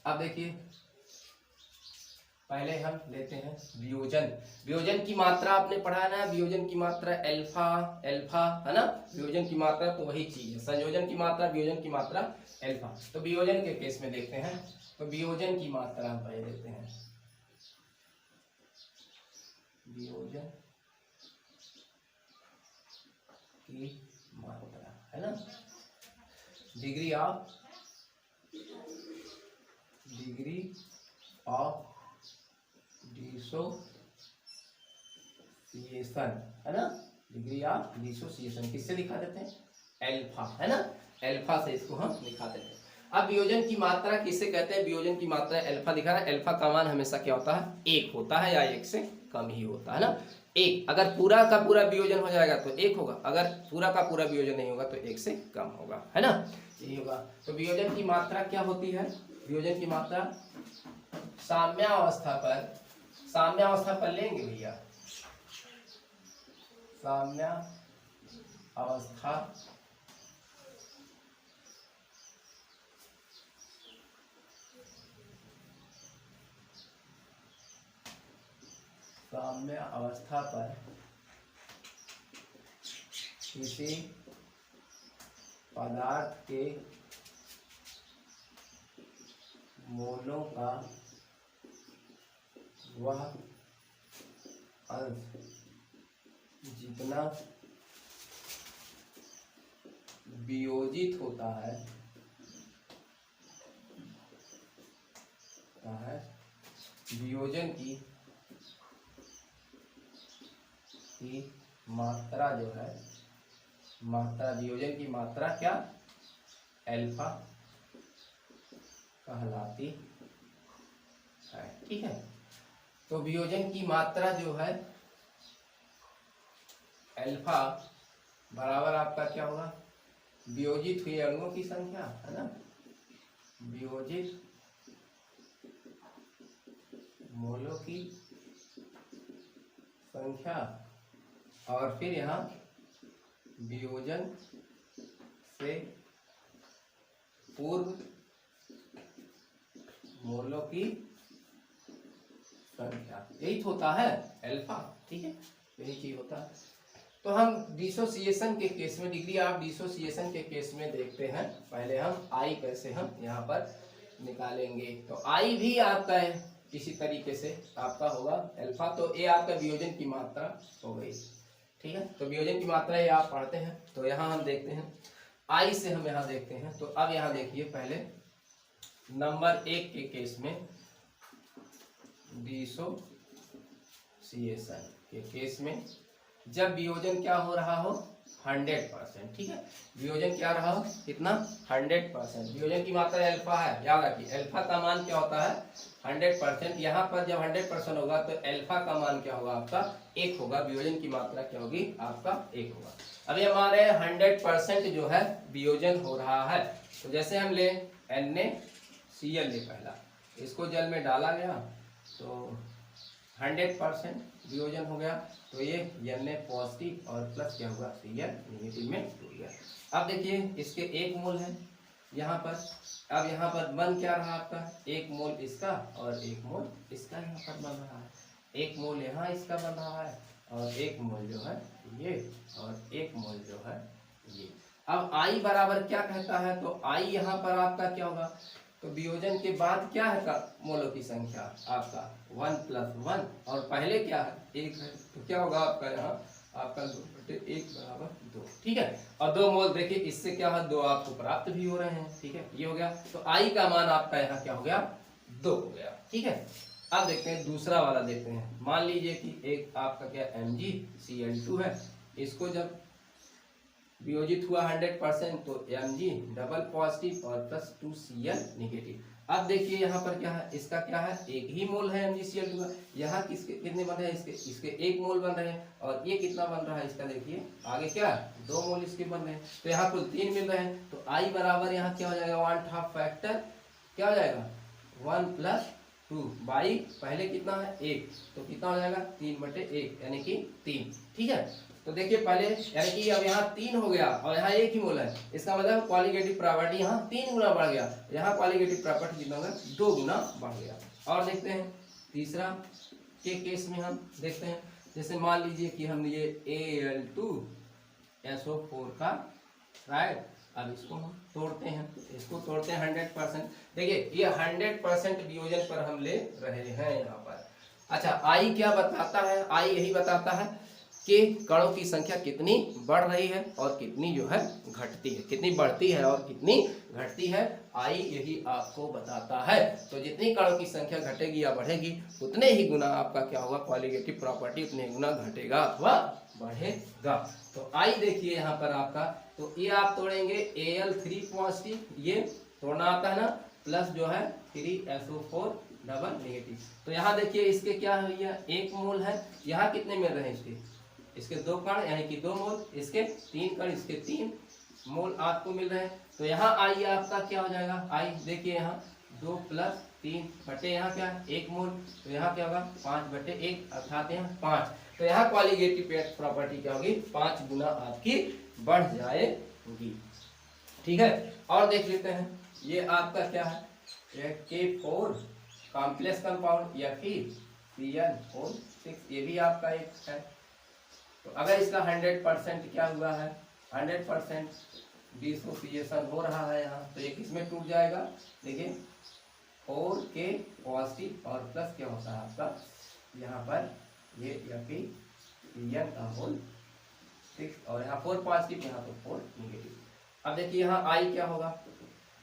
अब देखिए, पहले हम लेते हैं वियोजन। वियोजन की मात्रा आपने पढ़ा है ना, वियोजन की मात्रा अल्फा अल्फा है ना, वियोजन की मात्रा तो वही चीज है, संयोजन की मात्रा वियोजन की मात्रा अल्फा। तो वियोजन के केस में देखते हैं, तो वियोजन की मात्रा हम पहले देखते हैं, वियोजन की मात्रा है ना, डिग्री ऑफ डिसोसिएशन है ना, डिग्री ऑफ डिसोसिएशन किससे दिखा देते हैं, अल्फा है ना, अल्फा से इसको हम दिखा देते हैं। अब वियोजन की मात्रा किससे कहते हैं, वियोजन की मात्रा अल्फा दिखा रहा है, अल्फा का मान हमेशा क्या होता है, एक होता है या एक से कम ही होता है ना, एक। अगर पूरा का पूरा वियोजन हो जाएगा तो एक होगा, अगर पूरा का पूरा वियोजन नहीं होगा तो एक से कम होगा है ना, यही होगा। तो वियोजन की मात्रा क्या होती है, वियोजन की मात्रा साम्यावस्था पर लेंगे भैया, साम्यावस्था पर किसी पदार्थ के मोलों का वह अंश जितना वियोजित होता है वियोजन की मात्रा जो है, मात्रा वियोजन की मात्रा क्या, अल्फा कहलाती है। ठीक है, तो वियोजन की मात्रा जो है अल्फा बराबर आपका क्या होगा, वियोजित हुए अणुओं की संख्या है ना, वियोजित मोलों की संख्या, और फिर यहाँ वियोजन से पूर्व मोलों की संख्या, यही होता है अल्फा। ठीक है, यही चीज होता है। तो हम डिसोसिएशन के केस में, डिग्री ऑफ डिसोसिएशन के केस में देखते हैं, पहले हम आई कैसे हम यहाँ पर निकालेंगे। तो आई भी आपका है इसी तरीके से आपका होगा अल्फा, तो ये आपका वियोजन की मात्रा हो गई। ठीक है, तो वियोजन की मात्रा ये आप पढ़ते हैं। तो यहाँ हम देखते हैं, आई से हम यहाँ देखते हैं। तो अब यहाँ देखिए, पहले नंबर 1 के केस में, डिसोसिएशन के केस में जब वियोजन क्या हो रहा हो, 100%। ठीक है, वियोजन क्या रहा हो, कितना, 100%। वियोजन की मात्रा अल्फा है, याद रखिए अल्फा का मान क्या होता है, 100%। यहाँ पर जब 100% होगा तो अल्फा का मान क्या होगा आपका, 1 होगा। वियोजन की मात्रा क्या होगी आपका, 1 होगा। अभी हमारे 100% जो है वियोजन हो रहा है, तो जैसे हम ले NaCl ले, पहला इसको जल में डाला गया तो 100% वियोजन हो गया, तो ये Na पॉजिटिव और प्लस क्या हुआ, Cl नेगेटिव में टूट गया। अब देखिए इसके 1 मोल है यहाँ पर, अब यहाँ पर बन क्या रहा आपका, 1 मोल इसका और 1 मोल इसका यहाँ पर बन रहा है, 1 मोल यहाँ इसका बन रहा है और 1 मोल जो है ये, और 1 मोल जो है ये। अब आई बराबर क्या कहता है, तो आई यहाँ पर आपका क्या होगा, तो वियोजन के बाद क्या है का मोलों की संख्या आपका 1 + 1, और पहले क्या है 1 है, तो क्या होगा आपका यहाँ आपका 2/1 बराबर 2। ठीक है, और 2 मोल देखिए इससे क्या है, 2 आपको प्राप्त भी हो रहे हैं। ठीक है, ये हो गया, तो आई का मान आपका यहाँ क्या हो गया, 2 हो गया। ठीक है, अब देखते हैं दूसरा वाला देखते हैं। मान लीजिए कि एक आपका क्या MgCl2 है, इसको जब वियोजित हुआ 100%, तो Mg डबल पॉजिटिव और प्लस 2Cl नेगेटिव। अब देखिए यहाँ पर क्या है, इसका क्या है, एक ही मोल है MgCl2 का। यहाँ किसके कितने बन रहे हैं, इसके 1 मोल बन रहे हैं, और ये कितना बन रहा है इसका, देखिए आगे क्या 2 मोल इसके बन रहे हैं, तो यहाँ कुल 3 मिल रहे हैं। तो I बराबर यहाँ क्या हो जाएगा, 1/2 फैक्टर क्या हो जाएगा 1 + 2 बाई पहले कितना है 1, तो कितना हो जाएगा 3/1 यानी कि 3। ठीक है, तो देखिए पहले यानी कि अब यहाँ 3 हो गया और यहाँ 1 ही मोल है, इसका मतलब कॉलीगेटिव प्रॉपर्टी यहाँ 3 गुना बढ़ गया, यहाँ कॉलीगेटिव प्रॉपर्टी कितना होगा 2 गुना बढ़ गया। और देखते हैं तीसरा के केस में, हम देखते हैं जैसे मान लीजिए कि हम ये Al2SO4 का राइट, अब इसको हम तोड़ते हैं, इसको तोड़ते हैं 100%। देखिए ये 100% वियोजन पर हम ले रहे हैं यहाँ पर। अच्छा आई क्या बताता है, आई यही बताता है कि कणों की संख्या कितनी बढ़ रही है और कितनी जो है घटती है, कितनी बढ़ती है और कितनी घटती है, आई यही आपको बताता है। तो जितनी कणों की संख्या घटेगी या बढ़ेगी उतने ही गुना आपका क्या होगा, कॉलीगेटिव प्रॉपर्टी उतने ही गुना घटेगा अथवा बढ़ेगा। तो आई देखिए यहाँ पर आपका, तो ये आप तोड़ेंगे Al3 पॉजिटिव, ये तोड़ना आता है ना, प्लस जो है 3SO4 डबल नेगेटिव। तो यहाँ देखिए इसके क्या है भैया 1 मोल है, यहाँ कितने मिल रहे हैं इसके 2 कण यानी कि 2 मोल, इसके 3 कण इसके 3 मोल आपको मिल रहे हैं। तो यहाँ आई आपका क्या हो जाएगा, आई देखिए यहाँ 2 + 3 बटे यहाँ क्या 1 मोल, तो यहाँ क्या होगा 5/1 अर्थात यहाँ 5। तो यहाँ कॉलीगेटिव प्रॉपर्टी क्या होगी 5 गुना आपकी बढ़ जाएगी। ठीक है, और देख लेते हैं ये आपका क्या है, K4 कॉम्प्लेक्स कंपाउंड या फिर CN4 ये भी आपका एक है। तो अगर इसका 100% क्या हुआ है, 100% डिसोसिएशन हो रहा है यहाँ, तो ये किसमें टूट जाएगा, देखिए 4K पॉजिटिव और प्लस क्या होता है आपका यहाँ पर ये CN का होल 6 और यहाँ 4 पॉजिटिव यहाँ पर 4 नेगेटिव। अब देखिए यहाँ आई क्या होगा,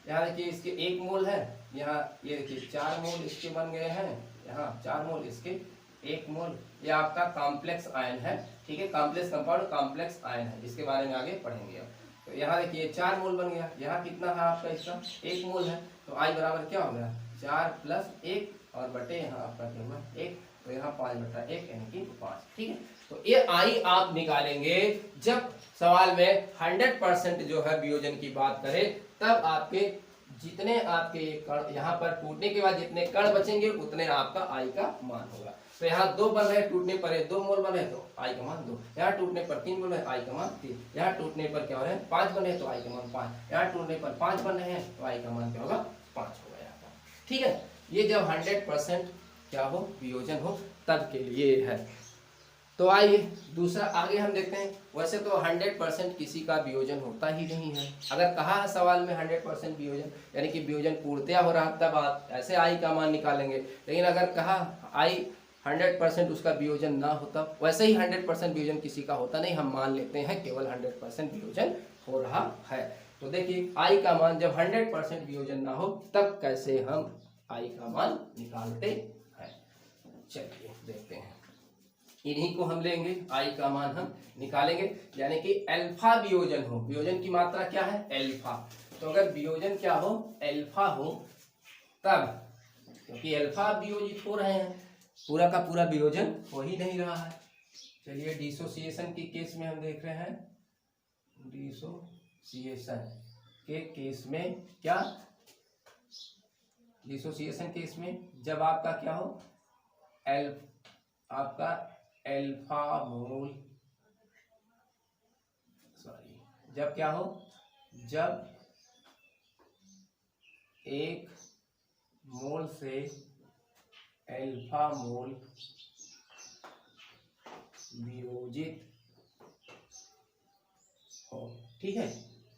यहाँ देखिए इसके 1 मोल है, यहाँ ये देखिए 4 मोल इसके बन गए हैं, यहाँ 4 मोल इसके 1 मोल, ये आपका कॉम्प्लेक्स आयन है। ठीक है, कॉम्प्लेक्स कंपाउंड कॉम्प्लेक्स आयन है, जिसके बारे में आगे पढ़ेंगे। तो यहाँ देखिए 4 मोल बन गया, यहाँ कितना है आपका इसका 1 मोल है, तो आई बराबर क्या हो गया 4 + 1 और बटे यहाँ आपका क्या हुआ 1, तो यहाँ 5/1 यानी कि 5। ठीक है, तो ये आई आप निकालेंगे जब सवाल में 100% जो है वियोजन की बात करें, तब आपके जितने आपके कण यहाँ पर टूटने के बाद जितने कण बचेंगे उतने आपका आई का मान होगा। तो यहाँ 2 बन रहे, टूटने पर 2 मोल बन रहे तो आई का मान 2, यहाँ टूटने पर 3 बन रहे आई का मान 3, यहाँ टूटने पर क्या हो रहे हैं 5 बन रहे तो आई का मान 5, यहाँ टूटने पर 5 बन रहे हैं तो आई का मान क्या होगा 5 होगा यहाँ पर। ठीक है, ये जब 100% क्या हो वियोजन हो तब के लिए है। तो आइए दूसरा आगे हम देखते हैं। वैसे तो 100% किसी का वियोजन होता ही नहीं है, अगर कहा है सवाल में 100% वियोजन यानी कि वियोजन पूर्णतया हो रहा तब आप ऐसे आई का मान निकालेंगे, लेकिन अगर कहा आई 100% उसका वियोजन ना होता, वैसे ही 100% वियोजन किसी का होता नहीं, हम मान लेते हैं केवल 100% वियोजन हो रहा है। तो देखिए आई का मान जब 100% वियोजन ना हो तब कैसे हम आई का मान निकालते हैं, चलिए देखते हैं। इन्हीं को हम लेंगे, आई का मान हम निकालेंगे, यानी कि अल्फा वियोजन हो, वियोजन की मात्रा क्या है अल्फा। तो अगर वियोजन क्या हो अल्फा हो तब, क्योंकि अल्फा वियोजित हो रहे हैं, पूरा का पूरा वियोजन हो ही नहीं रहा है। चलिए डिसोसिएशन के केस में हम देख रहे हैं, डिसोसिएशन के केस में क्या, डिसोसिएशन केस में जब आपका क्या हो आपका अल्फा मोल, सॉरी जब क्या हो, जब 1 मोल से अल्फा मोल वियोजित हो। ठीक है,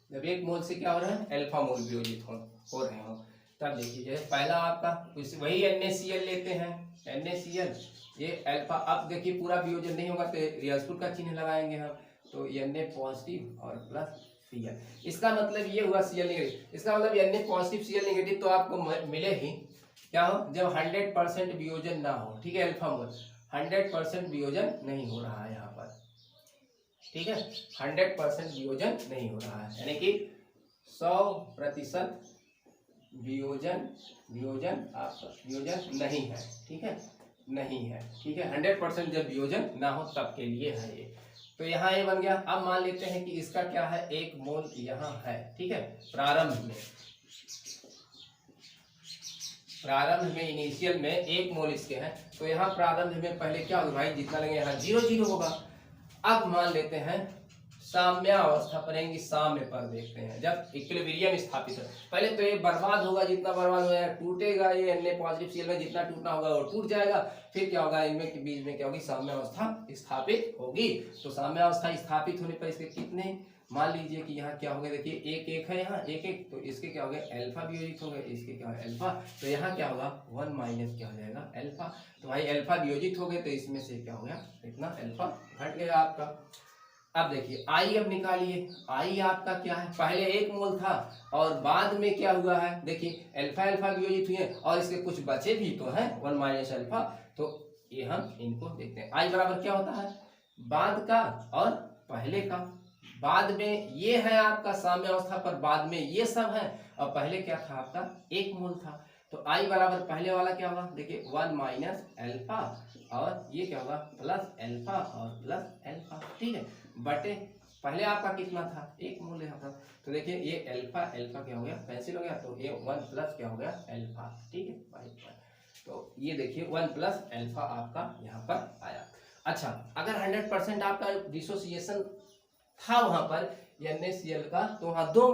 जब 1 मोल से क्या हो रहा है अल्फा मोल वियोजित हो रहे हो तब देखिए पहला आपका वही NaCl लेते हैं, NaCl ये अल्फा। अब देखिए पूरा वियोजन नहीं होगा तो रिएक्शन का चिन्ह लगाएंगे हम, तो Na पॉजिटिव और प्लस Cl। इसका मतलब ये हुआ Cl नेगेटिव, इसका मतलब Na पॉजिटिव Cl नेगेटिव तो आपको मिले ही क्या हो जब 100% वियोजन ना हो। ठीक है, अल्फा मोल 100% वियोजन नहीं हो रहा है यहाँ पर, ठीक है, 100% वियोजन नहीं हो रहा है, यानी कि 100% वियोजन आपका वियोजन नहीं है, ठीक है, नहीं है, ठीक है। 100% जब वियोजन ना हो तब के लिए है ये। तो यहाँ ये बन गया। अब मान लेते हैं कि इसका क्या है, 1 मोल यहाँ है, ठीक है, प्रारंभ में इनिशियल में 1 मोल इसके हैं। तो यहाँ प्रारंभ में पहले क्या होगा भाई, जितना लगे यहाँ 0 0 होगा। अब मान लेते हैं साम्यावस्था पर, साम्य पर देखते हैं जब इक्विलिब्रियम स्थापित है। पहले तो ये बर्बाद होगा, जितना बर्बाद हो जाएगा, टूटेगा, ये Na पॉजिटिव Cl में जितना टूटना होगा वो टूट जाएगा। फिर क्या होगा, इनमें के बीच में क्या होगी, साम्यावस्था स्थापित होगी। तो साम्यावस्था स्थापित होने पर इसके कितने, मान लीजिए कि यहाँ क्या हो गया, देखिए 1 1 है, यहाँ 1 1, तो इसके क्या हो गया, अल्फा वियोजित हो गए, इसके क्या है अल्फा। तो यहाँ क्या होगा 1 माइनस क्या हो जाएगा अल्फा। तो भाई अल्फा वियोजित हो गए, तो इसमें से क्या हो गया, इतना अल्फा घट गया आपका। अब देखिए आई अब निकालिए, आई आपका क्या है, पहले 1 मोल था और बाद में क्या हुआ है, देखिए अल्फा अल्फा वियोजित हुए हैं और इसके कुछ बचे भी तो हैं 1 माइनस अल्फा। तो ये हम इनको देखते हैं। आई बराबर क्या होता है, बाद का और पहले का। बाद में ये है आपका साम्यावस्था पर, बाद में ये सब है, और पहले क्या था आपका 1 मोल था। तो आई बराबर पहले वाला क्या होगा, देखिए 1 माइनस अल्फा, और ये क्या होगा प्लस अल्फा और प्लस अल्फा, ठीक है, बटे पहले आपका कितना था 1 मोल यहाँ पर। तो देखिए ये अल्फा अल्फा क्या हो गया, कैंसिल हो गया, तो ये 1 प्लस क्या हो गया अल्फा, ठीक है भाई। तो ये देखिए 1 प्लस अल्फा आपका यहाँ पर आया। अच्छा, अगर 100% आपका डिसोसिएशन था वहां पर NaCl का, तो वहां दो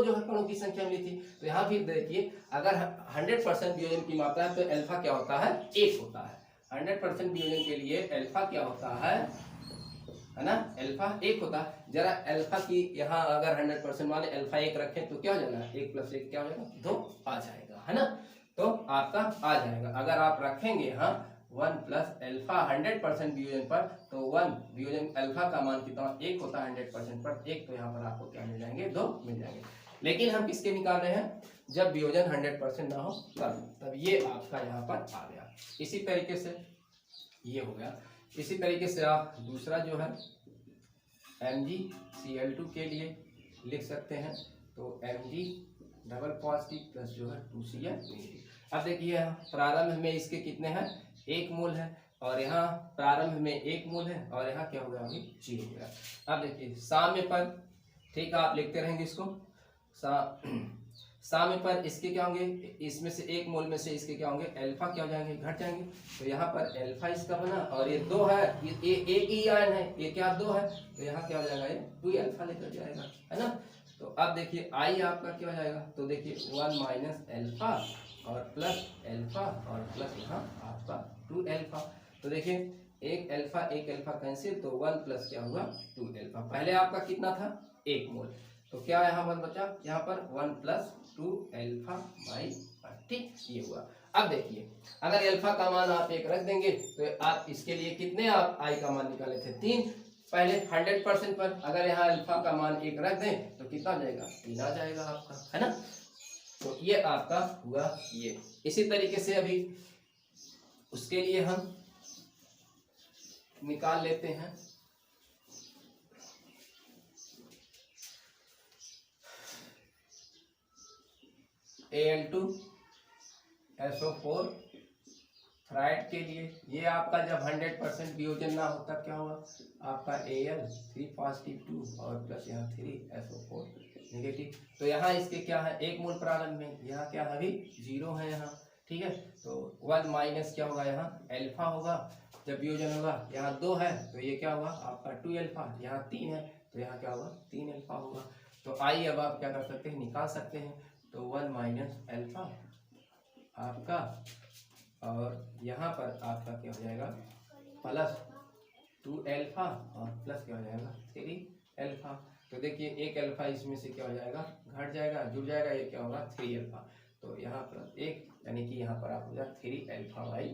जो है कणों की संख्या मिली थी। तो यहाँ फिर देखिए अगर 100% वियोजन की मात्रा है तो अल्फा क्या होता है, 1 होता है। 100% वियोजन के लिए अल्फा क्या होता है ना, अल्फा 1 होता है। जरा अल्फा की यहाँ अगर 100% वाले अल्फा 1 रखें तो क्या हो जाएगा, 1 + 1 क्या हो जाएगा, 2 आ जाएगा, है ना। तो आपका आ जाएगा, अगर आप रखेंगे यहाँ 1 प्लस अल्फा 100% वियोजन पर, तो 1 वियोजन अल्फा का मान कितना 1 होता है 100% पर 1, तो यहाँ पर आपको क्या मिल जाएंगे, 2 मिल जाएंगे। लेकिन हम किसके निकाल रहे हैं, जब वियोजन 100% ना हो तब ये आपका यहाँ पर आ गया। इसी तरीके से ये हो गया। इसी तरीके से आप दूसरा जो है MgCl2 के लिए लिख सकते हैं। तो Mg डबल पॉजिटिव प्लस जो है 2Cl नेगेटिव। अब देखिए प्रारंभ में इसके कितने हैं, 1 मोल है, और यहाँ प्रारंभ में 1 मोल है, और यहाँ क्या हो गया, अभी 0 हो गया। अब देखिए साम्य पर, ठीक है, आप लिखते रहेंगे इसको। साम्य पर इसके क्या होंगे, इसमें से 1 मोल में से इसके क्या होंगे, अल्फा क्या हो जाएंगे, घट जाएंगे। तो यहाँ पर अल्फा इसका बना, और ये 2 है, ये 1 ही आयन है, ये क्या 2 है, तो यहाँ क्या हो जाएगा, ये 2 अल्फा लेकर जाएगा, है ना। तो अब देखिए आई आपका क्या हो जाएगा, तो देखिए 1 माइनस अल्फा और प्लस अल्फा और प्लस यहाँ आपका 2 अल्फा। तो देखिए 1 अल्फा कैंसिल, तो 1 प्लस क्या हुआ 2 अल्फा। पहले आपका कितना था 1 मोल, तो क्या यहाँ पर बचा, यहाँ पर 1 प्लस 2 अल्फा बाई 1, ठीक, ये हुआ। अब देखिए अगर अल्फा का मान आप 1 रख देंगे तो आप इसके लिए कितने आप आई का मान निकाले थे 3 पहले 100% पर। अगर यहाँ अल्फा का मान 1 रख दें तो कितना जाएगा, 3 आ जाएगा आपका, है ना। तो ये आपका हुआ ये। इसी तरीके से अभी उसके लिए हम निकाल लेते हैं Al2SO4 फ्राइड के लिए। ये आपका जब 100% वियोजन ना हो तब क्या होगा, आपका Al3 पॉजिटिव 2 और प्लस यहाँ 3SO4 नेगेटिव। तो यहाँ इसके क्या है, 1 मोल प्रारंभ में, यहाँ क्या है अभी 0 है यहाँ, ठीक है। तो 1 माइनस क्या होगा, यहाँ अल्फा होगा जब वियोजन होगा, यहाँ 2 है तो ये क्या होगा आपका 2 अल्फा, यहाँ 3 है तो यहाँ क्या होगा 3 अल्फा होगा। तो आई अब आप क्या कर सकते हैं, निकाल सकते हैं। तो 1 माइनस अल्फा आपका, और यहाँ पर आपका क्या हो जाएगा प्लस 2 अल्फा और प्लस क्या हो जाएगा 3 अल्फा। तो देखिए 1 अल्फा इसमें से क्या हो जाएगा, घट जाएगा, जुड़ जाएगा, ये क्या होगा 3 अल्फा। तो यहाँ पर 1 यानी कि यहाँ पर आप हो जाए 3 अल्फा बाई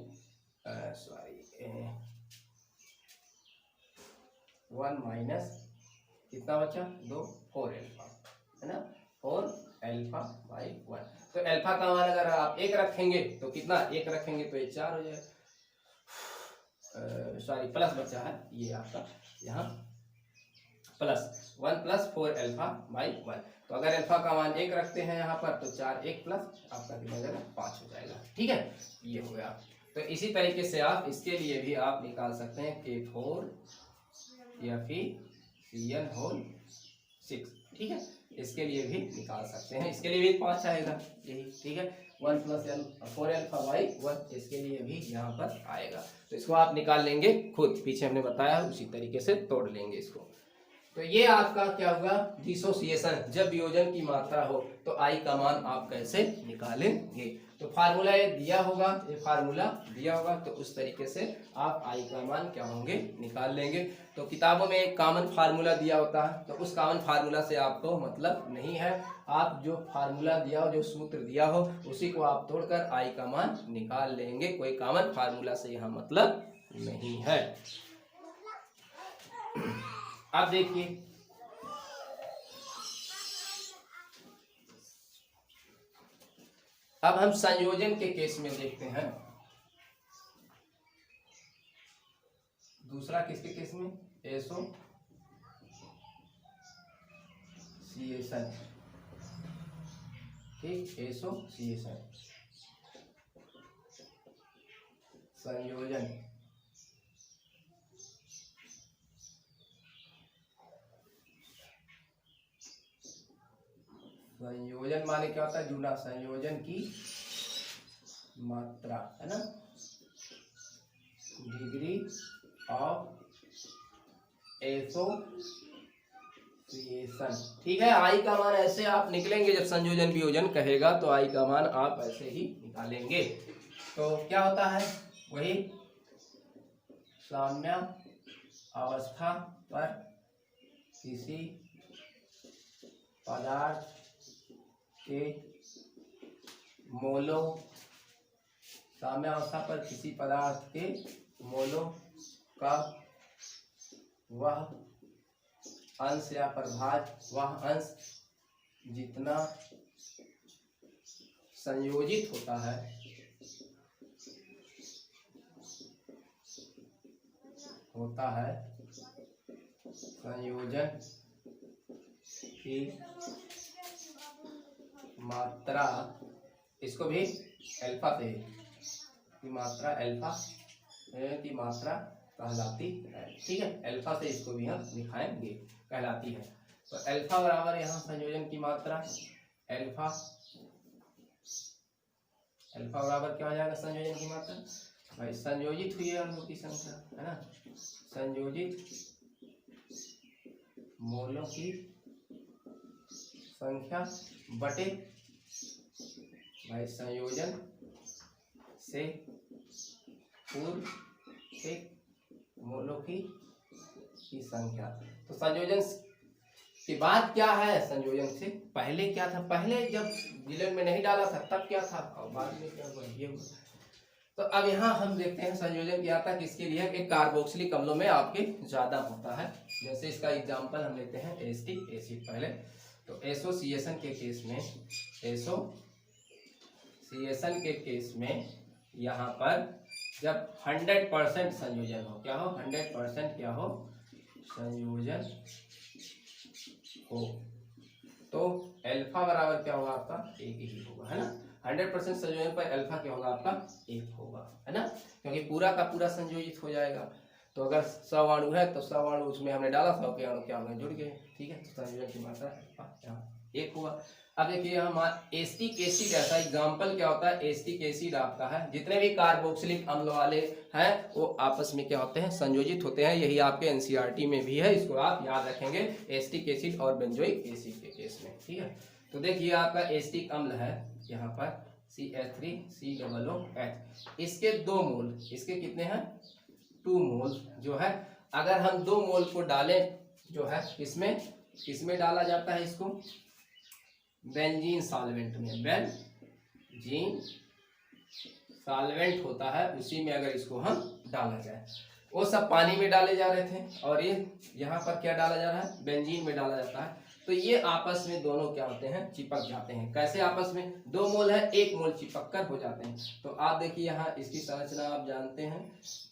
1 माइनस कितना बचा 2 4 अल्फा, है ना, 4 अल्फा बाई 1। तो अल्फा का मान अगर आप 1 रखेंगे तो कितना, 1 रखेंगे तो ये 4 हो जाएगा, सॉरी प्लस बचा है ये आपका यहाँ प्लस 1 प्लस 4 अल्फा बाई 1। तो अगर अल्फा का मान 1 रखते हैं यहाँ पर तो 4 1 प्लस आपका कितना हो जाएगा 5 हो जाएगा। ठीक है, ये हो गया। तो इसी तरीके से आप इसके लिए भी आप निकाल सकते हैं K4 या फिर Cn होल 6। ठीक है, इसके लिए भी निकाल सकते हैं, इसके लिए भी 5 आएगा यही। ठीक है, 1 प्लस 4 अल्फा बाई 1 इसके लिए भी यहाँ पर आएगा। तो इसको आप निकाल लेंगे खुद, पीछे हमने बताया उसी तरीके से तोड़ लेंगे इसको। तो ये आपका क्या होगा डिसोसिएशन, जब वियोजन की मात्रा हो तो आई का मान आप कैसे निकालेंगे। तो फार्मूला ये दिया होगा, ये फार्मूला दिया होगा, तो उस तरीके से आप आई का मान क्या होंगे निकाल लेंगे। तो किताबों में एक कॉमन फार्मूला दिया होता है, तो उस कॉमन फार्मूला से आपको मतलब नहीं है। आप जो फार्मूला दिया हो, जो सूत्र दिया हो, उसी को आप तोड़कर आई का मान निकाल लेंगे। कोई कॉमन फार्मूला से यहाँ मतलब नहीं है। अब देखिए अब हम संयोजन के केस में देखते हैं। दूसरा किसके केस में, एसोसिएशन। ठीक, एसोसिएशन संयोजन। संयोजन माने क्या होता है, जुड़ा, संयोजन की मात्रा है ना, डिग्री ऑफ एसोसिएशन। ठीक है, आई का मान ऐसे आप निकलेंगे, जब संयोजन वियोजन कहेगा तो आई का मान आप ऐसे ही निकालेंगे। तो क्या होता है, वही साम्य अवस्था पर किसी पदार्थ के मोलों, साम्य अवस्था पर किसी पदार्थ के मोलों का वह अंश या प्रभाज, वह अंश जितना संयोजित होता है, संयोजन की मात्रा, इसको भी अल्फा से की मात्रा, अल्फा की मात्रा कहलाती है। ठीक है, अल्फा से इसको भी हम दिखाएंगे, कहलाती है। तो अल्फा बराबर यहाँ संयोजन की मात्रा, अल्फा बराबर क्या हो जाएगा संयोजन की मात्रा, भाई संयोजित हुई है अणुओं की संख्या है ना, संयोजित मोलों की संख्या बटे भाई संयोजन से पूर्व के मोलों की संख्या। तो संयोजन के बाद क्या है, संयोजन से पहले क्या था, पहले जब विलयन में नहीं डाला था तब क्या था, और बाद में क्या हुआ, ये हुआ। तो अब यहाँ हम देखते हैं संयोजन क्या था, किसके लिए, एक कार्बोक्सिलिक अम्लों में आपके ज्यादा होता है। जैसे इसका एग्जांपल हम लेते हैं एसिटिक एसिड पहले। तो एसोसिएशन के केस में यहाँ पर जब 100% संयोजन हो, क्या हो 100% क्या हो संयोजन हो, तो अल्फा बराबर क्या होगा आपका 1 ही होगा, है ना। 100% संयोजन पर अल्फा क्या होगा आपका 1 होगा, है ना, क्योंकि पूरा का पूरा संयोजित हो जाएगा। तो अगर 100 अणु है तो 100 अणु उसमें हमने डाला, 100 के अणु क्या हो गए, जुड़ गए। ठीक है, तो संयोजन की मात्रा यहाँ 1 हुआ। अब देखिए यहाँ एसिटिक एसिड, ऐसा एग्जाम्पल क्या होता है, एसिटिक एसिड आपका है, जितने भी कार्बोक्सिलिक अम्ल वाले हैं वो आपस में क्या होते हैं, संयोजित होते हैं। यही आपके एनसीईआरटी में भी है, इसको आप याद रखेंगे एसिटिक एसिड और बेंजोइक एसिड के केस में। ठीक है, तो देखिए आपका एसिटिक अम्ल है यहाँ पर CH3COOH, इसके 2 मोल, इसके कितने हैं 2 मोल जो है। अगर हम 2 मोल को डालें जो है किसमें डाला जाता है, इसको बेंजीन सॉल्वेंट में, बेंजीन सॉल्वेंट होता है, उसी में अगर इसको हम डाला जाए, वो सब पानी में डाले जा रहे थे और ये यहाँ पर क्या डाला जा रहा है, बेंजीन में डाला जाता है। तो ये आपस में दोनों क्या होते हैं, चिपक जाते हैं। कैसे आपस में, 2 मोल है, 1 मोल चिपक कर हो जाते हैं। तो आप देखिए यहाँ इसकी संरचना आप जानते हैं,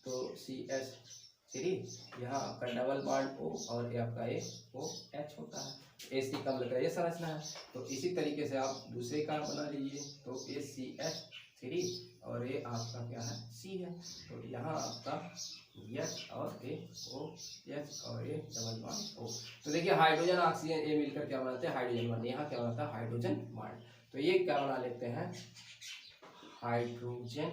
तो CH थ्री, यहाँ आपका डबल बॉन्ड O और ये आपका ये OH होता है। एस टी कम लग रहा है, ये समझना है। तो इसी तरीके से आप दूसरे का बना लीजिए। तो ACH3 और ये आपका क्या है C है। तो यहाँ आपका H और ये OH और ये डबल बॉन्ड O। तो देखिए हाइड्रोजन ऑक्सीजन ये मिलकर क्या बनाते हैं हाइड्रोजन बॉन्ड। यहाँ क्या बनाता है हाइड्रोजन बॉन्ड। तो ये क्या बना लेते हैं हाइड्रोजन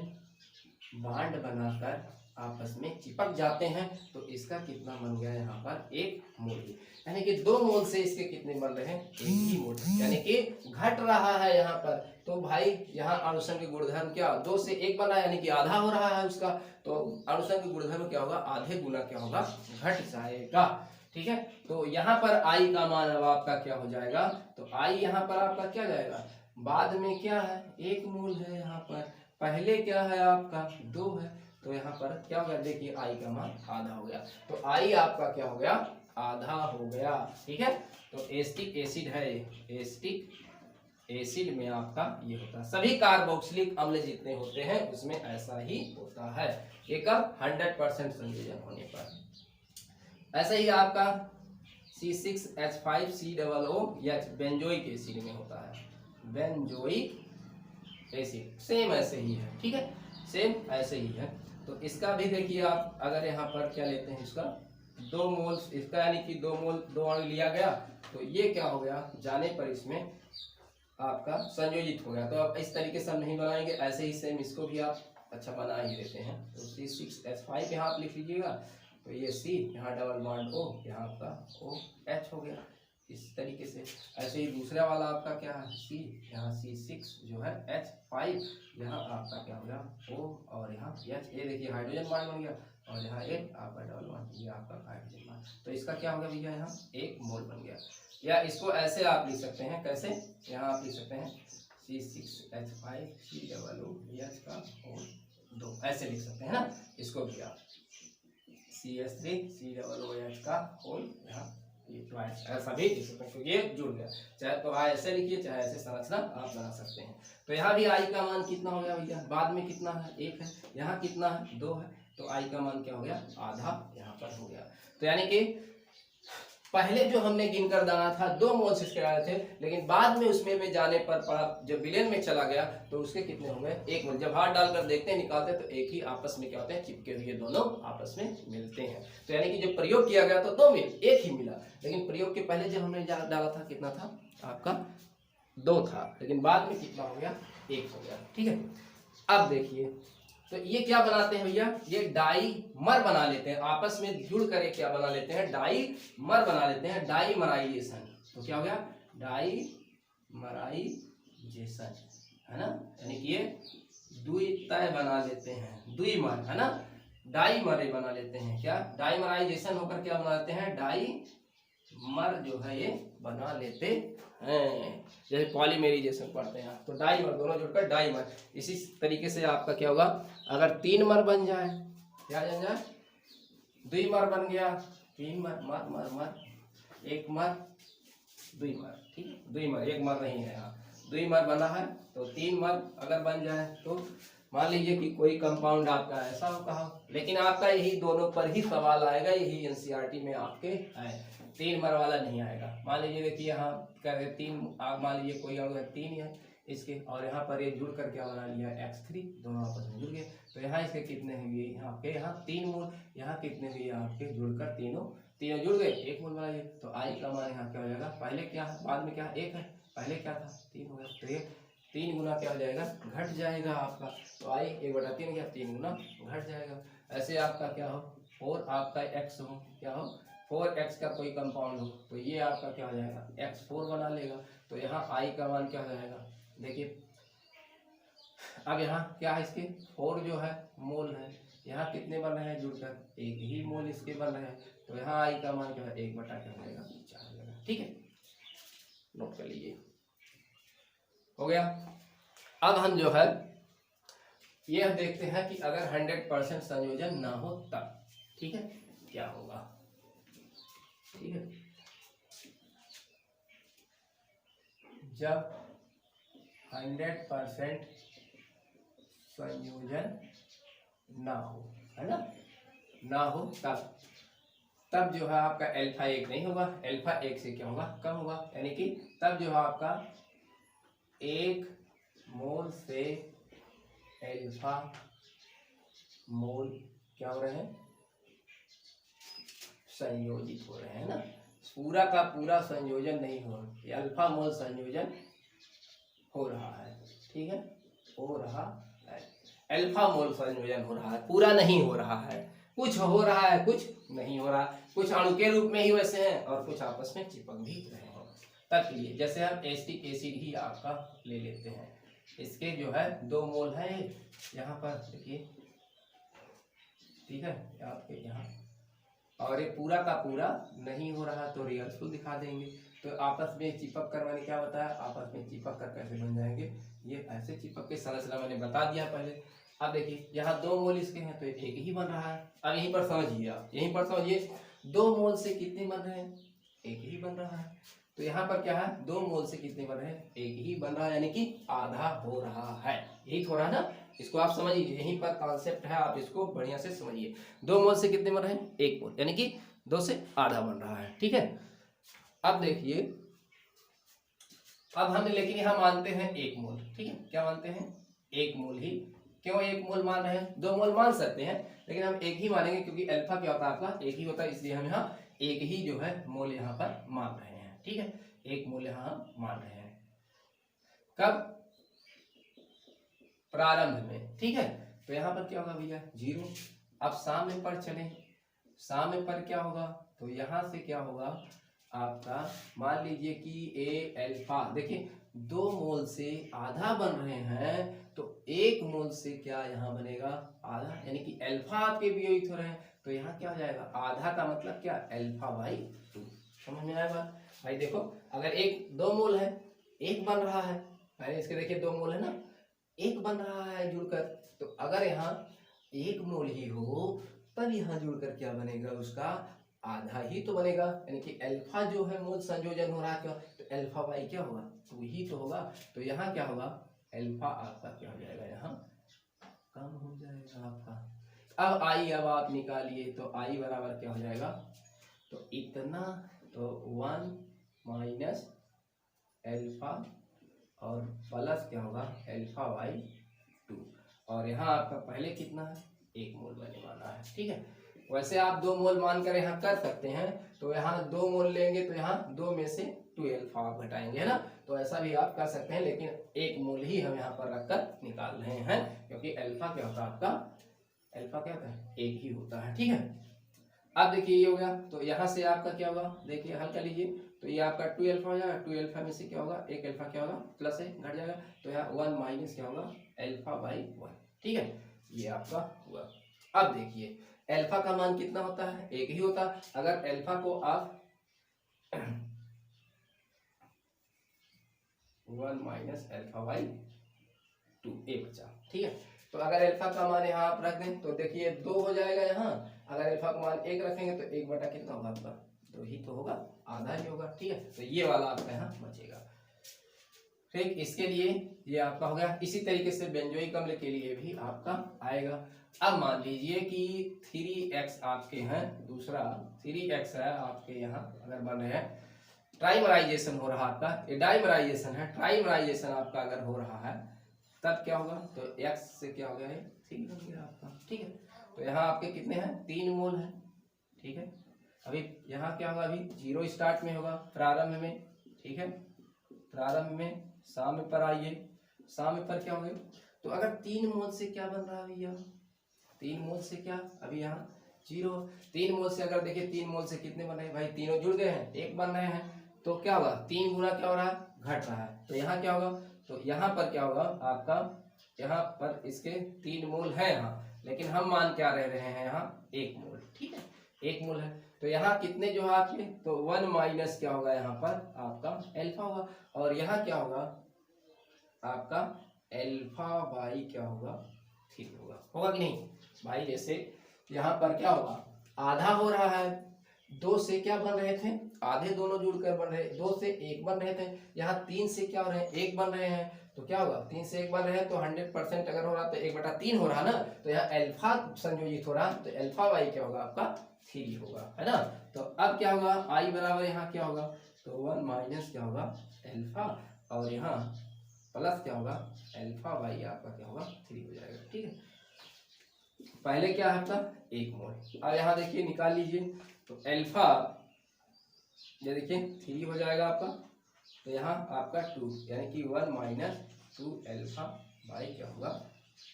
बॉन्ड बनाकर आपस में चिपक जाते हैं। तो इसका कितना बन गया यहाँ पर 1 मोल। यानी कि 2 मोल से इसके कितने बन रहे हैं 1 ही मोल, यानी कि घट रहा है यहाँ पर। तो भाई यहाँ अणुसंग गुणधर्म क्या 2 से 1 बना, यानी कि आधा हो रहा है उसका। तो अणुसंग गुणधर्म क्या होगा आधे गुना क्या होगा घट जाएगा। ठीक है, तो यहाँ पर आई का मान अब आपका क्या हो जाएगा। तो आई यहाँ पर आपका क्या जाएगा, बाद में क्या है 1 मोल है यहाँ पर, पहले क्या है आपका 2 है। तो यहाँ पर क्या हो गया देखिए आई का मान आधा हो गया। तो आई आपका क्या हो गया आधा हो गया। ठीक है, तो एस्टिक एसिड है, एस्टिक एसिड में आपका ये होता है। सभी कार्बोक्सिलिक अम्ल जितने होते हैं उसमें ऐसा ही होता है। ये कब 100% संयोजन होने पर। ऐसा ही आपका C6H5COOH बेंजोइक एसिड में होता है, बेंजोइक एसिड सेम ऐसे ही है। ठीक है, सेम ऐसे ही है। तो इसका भी देखिए आप अगर यहाँ पर क्या लेते हैं इसका 2 मोल इसका, यानी कि 2 मोल 2 अणु लिया गया। तो ये क्या हो गया जाने पर इसमें आपका संयोजित हो गया। तो आप इस तरीके से हम नहीं बनाएंगे, ऐसे ही सेम इसको भी आप अच्छा बना ही देते हैं। तो C6H5 यहाँ आप लिख लीजिएगा। तो ये C यहाँ डबल बॉन्ड O, यहाँ आपका OH हो गया इस तरीके से। ऐसे ही दूसरा वाला आपका क्या है C, यहाँ C6 जो है H5, यहाँ आपका क्या हो गया O और यहाँ H। ये देखिए हाइड्रोजन बॉन्ड बन गया और यहाँ एक आपका डबल बॉन्ड, ये आपका हाइड्रोजन बॉन्ड। तो इसका क्या हो गया भैया यहाँ 1 मोल बन गया। या इसको ऐसे आप लिख सकते हैं, कैसे, यहाँ आप लिख सकते हैं C6H5COOH का होल 2, ऐसे लिख सकते हैं ना। इसको भी आप CH3COOH का होल यहाँ ऐसा भी लिख सकते हैं क्योंकि ये जुड़ गया। चाहे तो ऐसे लिखिए चाहे ऐसे संरचना आप बना सकते हैं। तो यहाँ भी आई का मान कितना हो गया भैया, बाद में कितना है 1 है, यहाँ कितना है 2 है। तो आई का मान क्या हो गया आधा यहाँ पर हो गया। तो यानी कि पहले जो हमने गिनकर दाना था 2 मोल से आए थे, लेकिन बाद में उसमें में जाने पर जब विलयन में चला गया तो उसके कितने हो गए 1 मोल। जब हाथ डालकर देखते हैं निकालते हैं तो एक ही आपस में क्या होते हैं चिपके हुए दोनों आपस में मिलते हैं। तो यानी कि जब प्रयोग किया गया तो 2 मिल 1 ही मिला, लेकिन प्रयोग के पहले जब हमने डाला था कितना था आपका 2 था, लेकिन बाद में कितना हो गया 1 हो गया। ठीक है, अब देखिए तो ये क्या बनाते हैं भैया, ये डाईमर बना लेते हैं, आपस में जुड़ कर क्या बना लेते हैं डाईमर बना लेते हैं, डाईमराइजेशन। तो क्या हो गया डाईमराइजेशन है ना, यानी कि ये द्वितय बना लेते हैं, द्विमर है ना, डाईमर बना लेते हैं। क्या डाईमराइजेशन होकर क्या बना लेते हैं डाईमर जो है ये बना लेते हैं। जैसे पॉलीमेराइजेशन पढ़ते हैं तो डाईमर दोनों जुड़कर डाईमर। इसी तरीके से आपका क्या होगा अगर 3 मर बन जाए, क्या बन जाए द्विमर बन गया, 3 मर मर मर मर 1 मर 2 मर। ठीक है, 2 मर 1 मर नहीं है, यहाँ 2 मर बना है। तो 3 मर अगर बन जाए तो मान लीजिए कि कोई कंपाउंड आपका ऐसा हो कहा, लेकिन आपका यही दोनों पर ही सवाल आएगा, यही एनसीईआरटी में आपके है, 3 मर वाला नहीं आएगा। मान लीजिए देखिए यहाँ क्या है 3, आप मान लीजिए कोई अणु है 3 है इसके, और यहाँ पर ये जुड़ कर क्या बना लिया X3, दोनों आपस में जुड़ गए। तो यहाँ इसके कितने हुए यहाँ पे यहाँ 3 मोल, यहाँ कितने हुए आपके जुड़कर तीनों जुड़ गए 1 मोल बनाइए। तो आई का मान यहाँ क्या हो जाएगा, पहले क्या है बाद में क्या 1 है, पहले क्या था 3 हो गया। तो ये 3 गुना क्या हो जाएगा घट जाएगा आपका। तो आई 1/3 क्या 3 गुना घट जाएगा। ऐसे आपका क्या हो 4 आपका X हो, क्या हो 4X का कोई कंपाउंड हो तो ये आपका क्या हो जाएगा X4 बना लेगा। तो यहाँ आई का मान क्या हो जाएगा देखिए, अब यहाँ क्या है इसके 4 जो है मोल है, यहाँ कितने बन रहे हैं जुड़कर 1 ही मोल इसके बन रहे हैं। तो यहाँ आई का मान क्या है 1 बटा क्या हो जाएगा 4 हो जाएगा। ठीक है, नोट कर लीजिए, हो गया। अब हम जो है यह देखते हैं कि अगर 100% संयोजन ना हो तब ठीक है क्या होगा। ठीक है, जब 100% संयोजन ना हो है ना, ना हो तब जो है आपका अल्फा 1 नहीं होगा, अल्फा 1 से क्या होगा, कम होगा, यानी कि तब जो है आपका 1 मोल से अल्फा मोल क्या हो रहे हैं, संयोजित हो रहे हैं ना, पूरा का पूरा संयोजन नहीं हो रहा, ये अल्फा मोल संयोजन हो रहा है, ठीक है, हो रहा है, अल्फा मोल संयोजन हो रहा है, पूरा नहीं हो रहा है, कुछ हो रहा है कुछ नहीं हो रहा, कुछ अणु के रूप में ही वैसे हैं और कुछ आपस में चिपक भी रहे हैं। तब के लिए जैसे हम एसिटिक एसिड ही आपका ले लेते हैं, इसके जो है 2 मोल है यहाँ पर देखिए, ठीक है, आपके यहाँ, और ये पूरा का पूरा नहीं हो रहा तो रिहर्सल दिखा देंगे, तो आपस में चिपक कर मैंने क्या बताया, आपस में चिपक कर कैसे बन जाएंगे, ये ऐसे चिपक के संरचना मैंने बता दिया पहले। अब देखिए यहाँ 2 मोल इसके हैं तो एक ही बन रहा है, अब यहीं पर समझिए, आप यहीं पर समझिए 2 मोल से कितने बन रहे हैं, एक ही बन रहा है, तो यहाँ पर क्या है 2 मोल से कितने बन रहे हैं, एक ही बन रहा है, यानी कि आधा हो रहा है, यही थोड़ा ना, इसको आप समझिए, यहीं पर कॉन्सेप्ट है, आप इसको बढ़िया से समझिए। 2 मोल से कितने बन रहे हैं, 1 मोल, यानी कि 2 से आधा बन रहा है, ठीक है। अब देखिए, अब हम लेकिन यहाँ मानते हैं 1 मोल, ठीक है, क्या मानते हैं 1 मोल ही, क्यों 1 मोल मान रहे हैं, 2 मोल मान सकते हैं लेकिन हम 1 ही मानेंगे क्योंकि अल्फा क्या होता है आपका 1 ही होता है, इसलिए हम यहाँ 1 ही जो है मोल यहाँ पर मान रहे हैं, ठीक है, 1 मोल यहाँ हम मान रहे हैं। कब, प्रारंभ में, ठीक है, तो यहाँ पर क्या होगा भैया 0। अब साम्य पर चलें, साम्य पर क्या होगा, तो यहाँ से क्या होगा आपका, मान लीजिए कि ए अल्फा, देखिए 2 मोल से आधा बन रहे हैं तो 1 मोल से क्या यहाँ बनेगा आधा, यानी कि अल्फा आपके वियोजित हो रहे हैं तो यहाँ क्या हो जाएगा, आधा का मतलब क्या, अल्फा बाई 2, समझ में आएगा भाई। देखो अगर 2 मोल है, 1 बन रहा है, पहले इसके देखिए 2 मोल है ना, 1 बन रहा है जुड़कर, तो अगर यहाँ 1 मोल ही हो तब यहाँ जुड़कर क्या बनेगा, उसका आधा ही तो बनेगा, यानी कि अल्फा जो है मोल संयोजन हो रहा है, क्या तो अल्फा बाई क्या होगा 2 ही तो होगा, तो यहाँ क्या होगा अल्फा आपका क्या हो जाएगा, यहाँ कम हो जाएगा आपका। अब आई, अब आप निकालिए तो आई बराबर क्या हो जाएगा, तो इतना, तो 1 माइनस अल्फा और प्लस क्या होगा अल्फा बाई 2, और यहाँ आपका पहले कितना है 1 मोल बने वाला है, ठीक है। वैसे आप 2 मोल मानकर यहाँ कर सकते हैं, तो यहाँ 2 मोल लेंगे तो यहाँ 2 में से 2 अल्फा आप घटाएंगे, है ना, तो ऐसा भी आप कर सकते हैं, लेकिन 1 मोल ही हम यहाँ पर रखकर निकाल रहे हैं क्योंकि अल्फा क्या होता है आपका, अल्फा क्या होता है 1 ही होता है, ठीक है। अब देखिए ये हो गया, तो यहाँ से आपका क्या होगा, देखिए हल कर लीजिए, तो ये आपका 2 अल्फा हो जाएगा, 2 अल्फा में से क्या होगा 1 अल्फा क्या होगा प्लस है घट जाएगा, तो यहाँ 1 माइनस क्या होगा अल्फा बाई 1, ठीक है, ये आपका हुआ। अब देखिए अल्फा का मान कितना होता है 1 ही होता है, अगर अल्फा को आप 1 माइनस अल्फा बाई 2 ए बचा, ठीक है। तो अगर अल्फा का मान यहाँ आप रख दें तो देखिए 2 हो जाएगा यहाँ, अगर अल्फा का मान 1 रखेंगे तो 1 बटा कितना होगा आपका 2 ही तो होगा, आधा ही होगा, ठीक है, तो ये वाला आपका यहाँ बचेगा, ठीक। इसके लिए ये आपका हो गया, इसी तरीके से बेंजोइक अम्ल के लिए भी आपका आएगा। अब मान लीजिए कि 3x आपके हैं, दूसरा 3x है आपके यहाँ, अगर बन रहे हैं ट्राइमराइजेशन हो रहा आपका, ये डाइमराइजेशन है, ट्राइमराइजेशन आपका अगर हो रहा है तब क्या होगा, तो x से क्या हो गया है 3 बन गया आपका, ठीक है। तो यहाँ आपके कितने हैं 3 मोल है, ठीक है। अभी यहाँ क्या होगा, अभी 0 स्टार्ट में होगा प्रारंभ में, ठीक है, प्रारंभ में साम्य पर आइए, साम्य पर क्या होगा, तो अगर 3 मोल से क्या बन रहा है भैया, 3 मोल से क्या, अभी यहाँ 0, 3 मोल से अगर देखिए 3 मोल से कितने बन रहे हैं भाई, तीनों जुड़ गए हैं 1 बन रहे हैं, तो क्या होगा 3 गुना क्या हो रहा है घट रहा है, तो यहाँ क्या होगा, तो यहाँ पर क्या होगा आपका, यहाँ पर इसके 3 मोल है यहाँ, लेकिन हम मान क्या रह रहे हैं यहाँ 1 मोल, ठीक है, 1 मोल है, तो यहाँ कितने जो है आपके, तो 1 माइनस क्या होगा यहाँ पर आपका अल्फा होगा, और यहाँ क्या होगा आपका अल्फा बाई क्या होगा 3 होगा, होगा कि नहीं भाई। जैसे यहाँ पर क्या होगा आधा हो रहा है, 2 से क्या बन रहे थे, आधे दोनों जुड़कर बन रहे, 2 से 1 बन रहे थे। यहाँ 3 से क्या हो रहे हैं, 1 बन रहे हैं, तो क्या होगा, 3 से 1 बन रहे हैं तो 100% अगर हो रहा तो 1/3 हो रहा ना, तो यहाँ अल्फा संयोजित हो रहा, तो अल्फा वाई क्या होगा आपका 3 होगा, है ना। तो अब क्या होगा, आई बराबर यहाँ क्या होगा, तो 1 माइनस क्या होगा अल्फा, और यहाँ प्लस क्या होगा अल्फा वाई आपका क्या होगा 3 हो जाएगा। ठीक है, पहले क्या है आपका 1 मोल, अब यहाँ देखिए निकाल लीजिए, तो अल्फा ये देखिए 3 हो जाएगा आपका, तो यहाँ आपका 2 यानी कि 1 माइनस 2 अल्फा बाई क्या होगा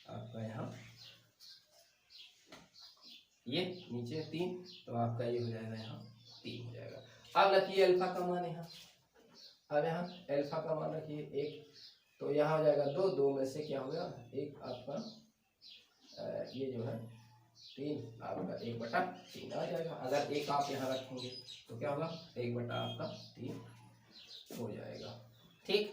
आपका यहाँ ये नीचे 3, तो आपका ये हो जाएगा यहाँ 3 हो जाएगा। अब रखिए अल्फा का मान यहाँ, अब यहाँ अल्फा का मान रखिए 1, तो यहाँ हो जाएगा 2, 2 में से क्या होगा 1 आपका ये जो है 3 आपका 1/3 आ जाएगा। अगर 1 आप यहाँ रखेंगे तो क्या होगा 1 आपका 3 हो जाएगा। ठीक,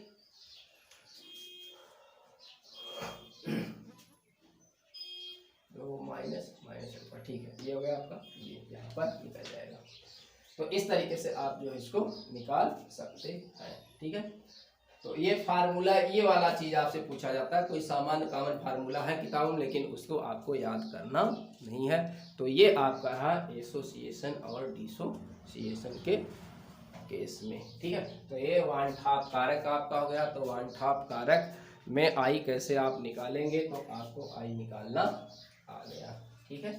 तो माइनस माइनस अल्फा, ठीक है, ये हो गया आपका, ये यहाँ पर निकल जाएगा। तो इस तरीके से आप जो है इसको निकाल सकते हैं। ठीक है, तो ये फार्मूला, ये वाला चीज आपसे पूछा जाता है, कोई सामान्य कॉमन फार्मूला है किताबों में, लेकिन उसको आपको याद करना नहीं है। तो ये आपका है एसोसिएशन और डिसोसिएशन के केस में। ठीक है, तो ये वांछाप कारक आपका हो गया। तो वांछाप कारक में आई कैसे आप निकालेंगे, तो आपको आई निकालना आ गया। ठीक है,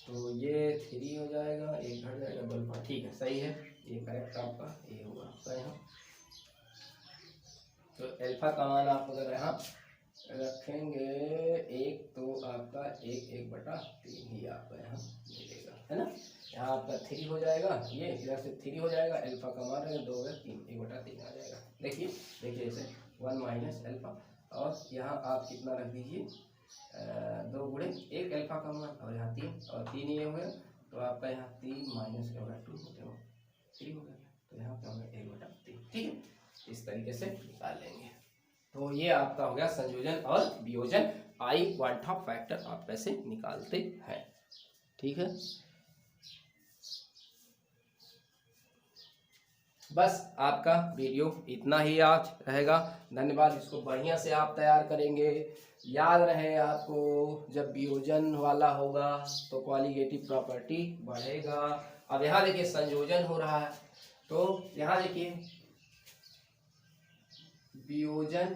तो ये 3 हो जाएगा, एक घट जाएगा बल्फा, ठीक है सही है, ये करेक्ट आपका ये होगा आपका यहाँ। तो अल्फा का मान आप अगर यहाँ रखेंगे 1, तो आपका 1/3 ही आपका यहाँ मिलेगा, है ना। यहाँ आपका 3 हो जाएगा, ये इधर से 3 हो जाएगा, अल्फा का मान है 2 है 3, 1/3 आ जाएगा। देखिए देखिए ऐसे 1 माइनस अल्फा, और यहाँ आप कितना रख दीजिए 2 गुणे 1 अल्फा का मान, और यहाँ 3 और 3 ये हो गया, तो आपका यहाँ 3 माइनस क्या होगा 2 होते हो 3 हो गया, तो यहाँ क्या होगा 1/3। ठीक है, इस तरीके से निकाल लेंगे। तो ये आपका हो गया संयोजन और वियोजन, आई क्वांटम फैक्टर आप कैसे निकालते हैं। ठीक है, बस आपका वीडियो इतना ही आज रहेगा। धन्यवाद, इसको बढ़िया से आप तैयार करेंगे। याद रहे आपको, जब वियोजन वाला होगा तो कॉलीगेटिव प्रॉपर्टी बढ़ेगा। अब यहाँ देखिए संयोजन हो रहा है, तो यहाँ देखिए वियोजन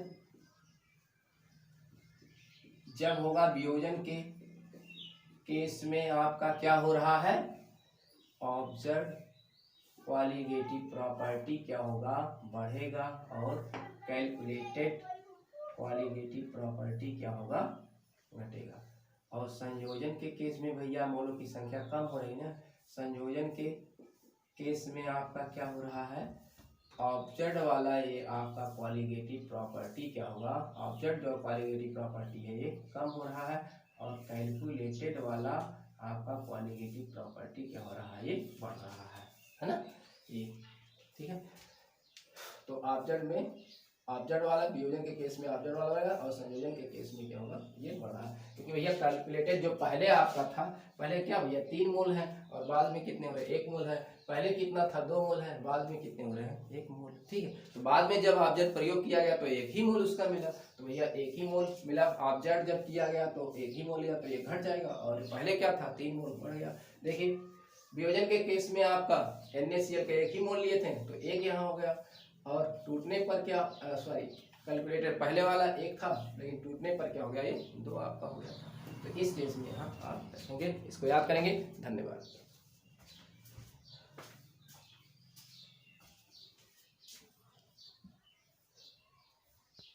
जब होगा, वियोजन के केस में आपका क्या हो रहा है, ऑब्जर्व कॉलीगेटिव प्रॉपर्टी क्या होगा बढ़ेगा, और कैलकुलेटेड कॉलीगेटिव प्रॉपर्टी क्या होगा घटेगा। और संयोजन के केस में भैया मोलों की संख्या कम हो रही ना, संयोजन के केस में आपका क्या हो रहा है, ऑब्जेक्ट वाला ये आपका कॉलीगेटिव प्रॉपर्टी क्या होगा, ऑब्जेक्ट जो कॉलीगेटिव प्रॉपर्टी है ये कम हो रहा है, और कैलकुलेटेड वाला आपका कॉलीगेटिव प्रॉपर्टी क्या हो रहा है, ये बढ़ रहा है ना ये। ठीक है, तो ऑब्जेक्ट में ऑब्जेक्ट वाला, वियोजन के केस में ऑब्जेक्ट वाला रहेगा, और संयोजन के केस में क्या होगा ये बढ़ रहा है, क्योंकि भैया कैलकुलेटेड जो पहले आपका था, पहले क्या भैया 3 मोल है, और बाद में कितने हो रहे 1 मोल है। पहले कितना था 2 मोल है, बाद में कितने हो रहे हैं 1 मोल। ठीक है, तो बाद में जब ऑब्जेक्ट प्रयोग किया गया तो 1 ही मोल उसका मिला, तो भैया 1 ही मोल मिला। ऑब्जेक्ट जब किया गया तो 1 ही मोल लिया, तो ये घट जाएगा, और पहले क्या था 3 मोल बढ़ गया। देखिए वियोजन के केस में आपका NaCl के 1 ही मोल लिए थे, तो 1 यहाँ हो गया, और टूटने पर क्या, सॉरी कैलकुलेटेड पहले वाला 1 था, लेकिन टूटने पर क्या हो गया, ये 2 आपका हो गया था। तो इस केस में यहाँ आप रखेंगे, इसको याद करेंगे। धन्यवाद।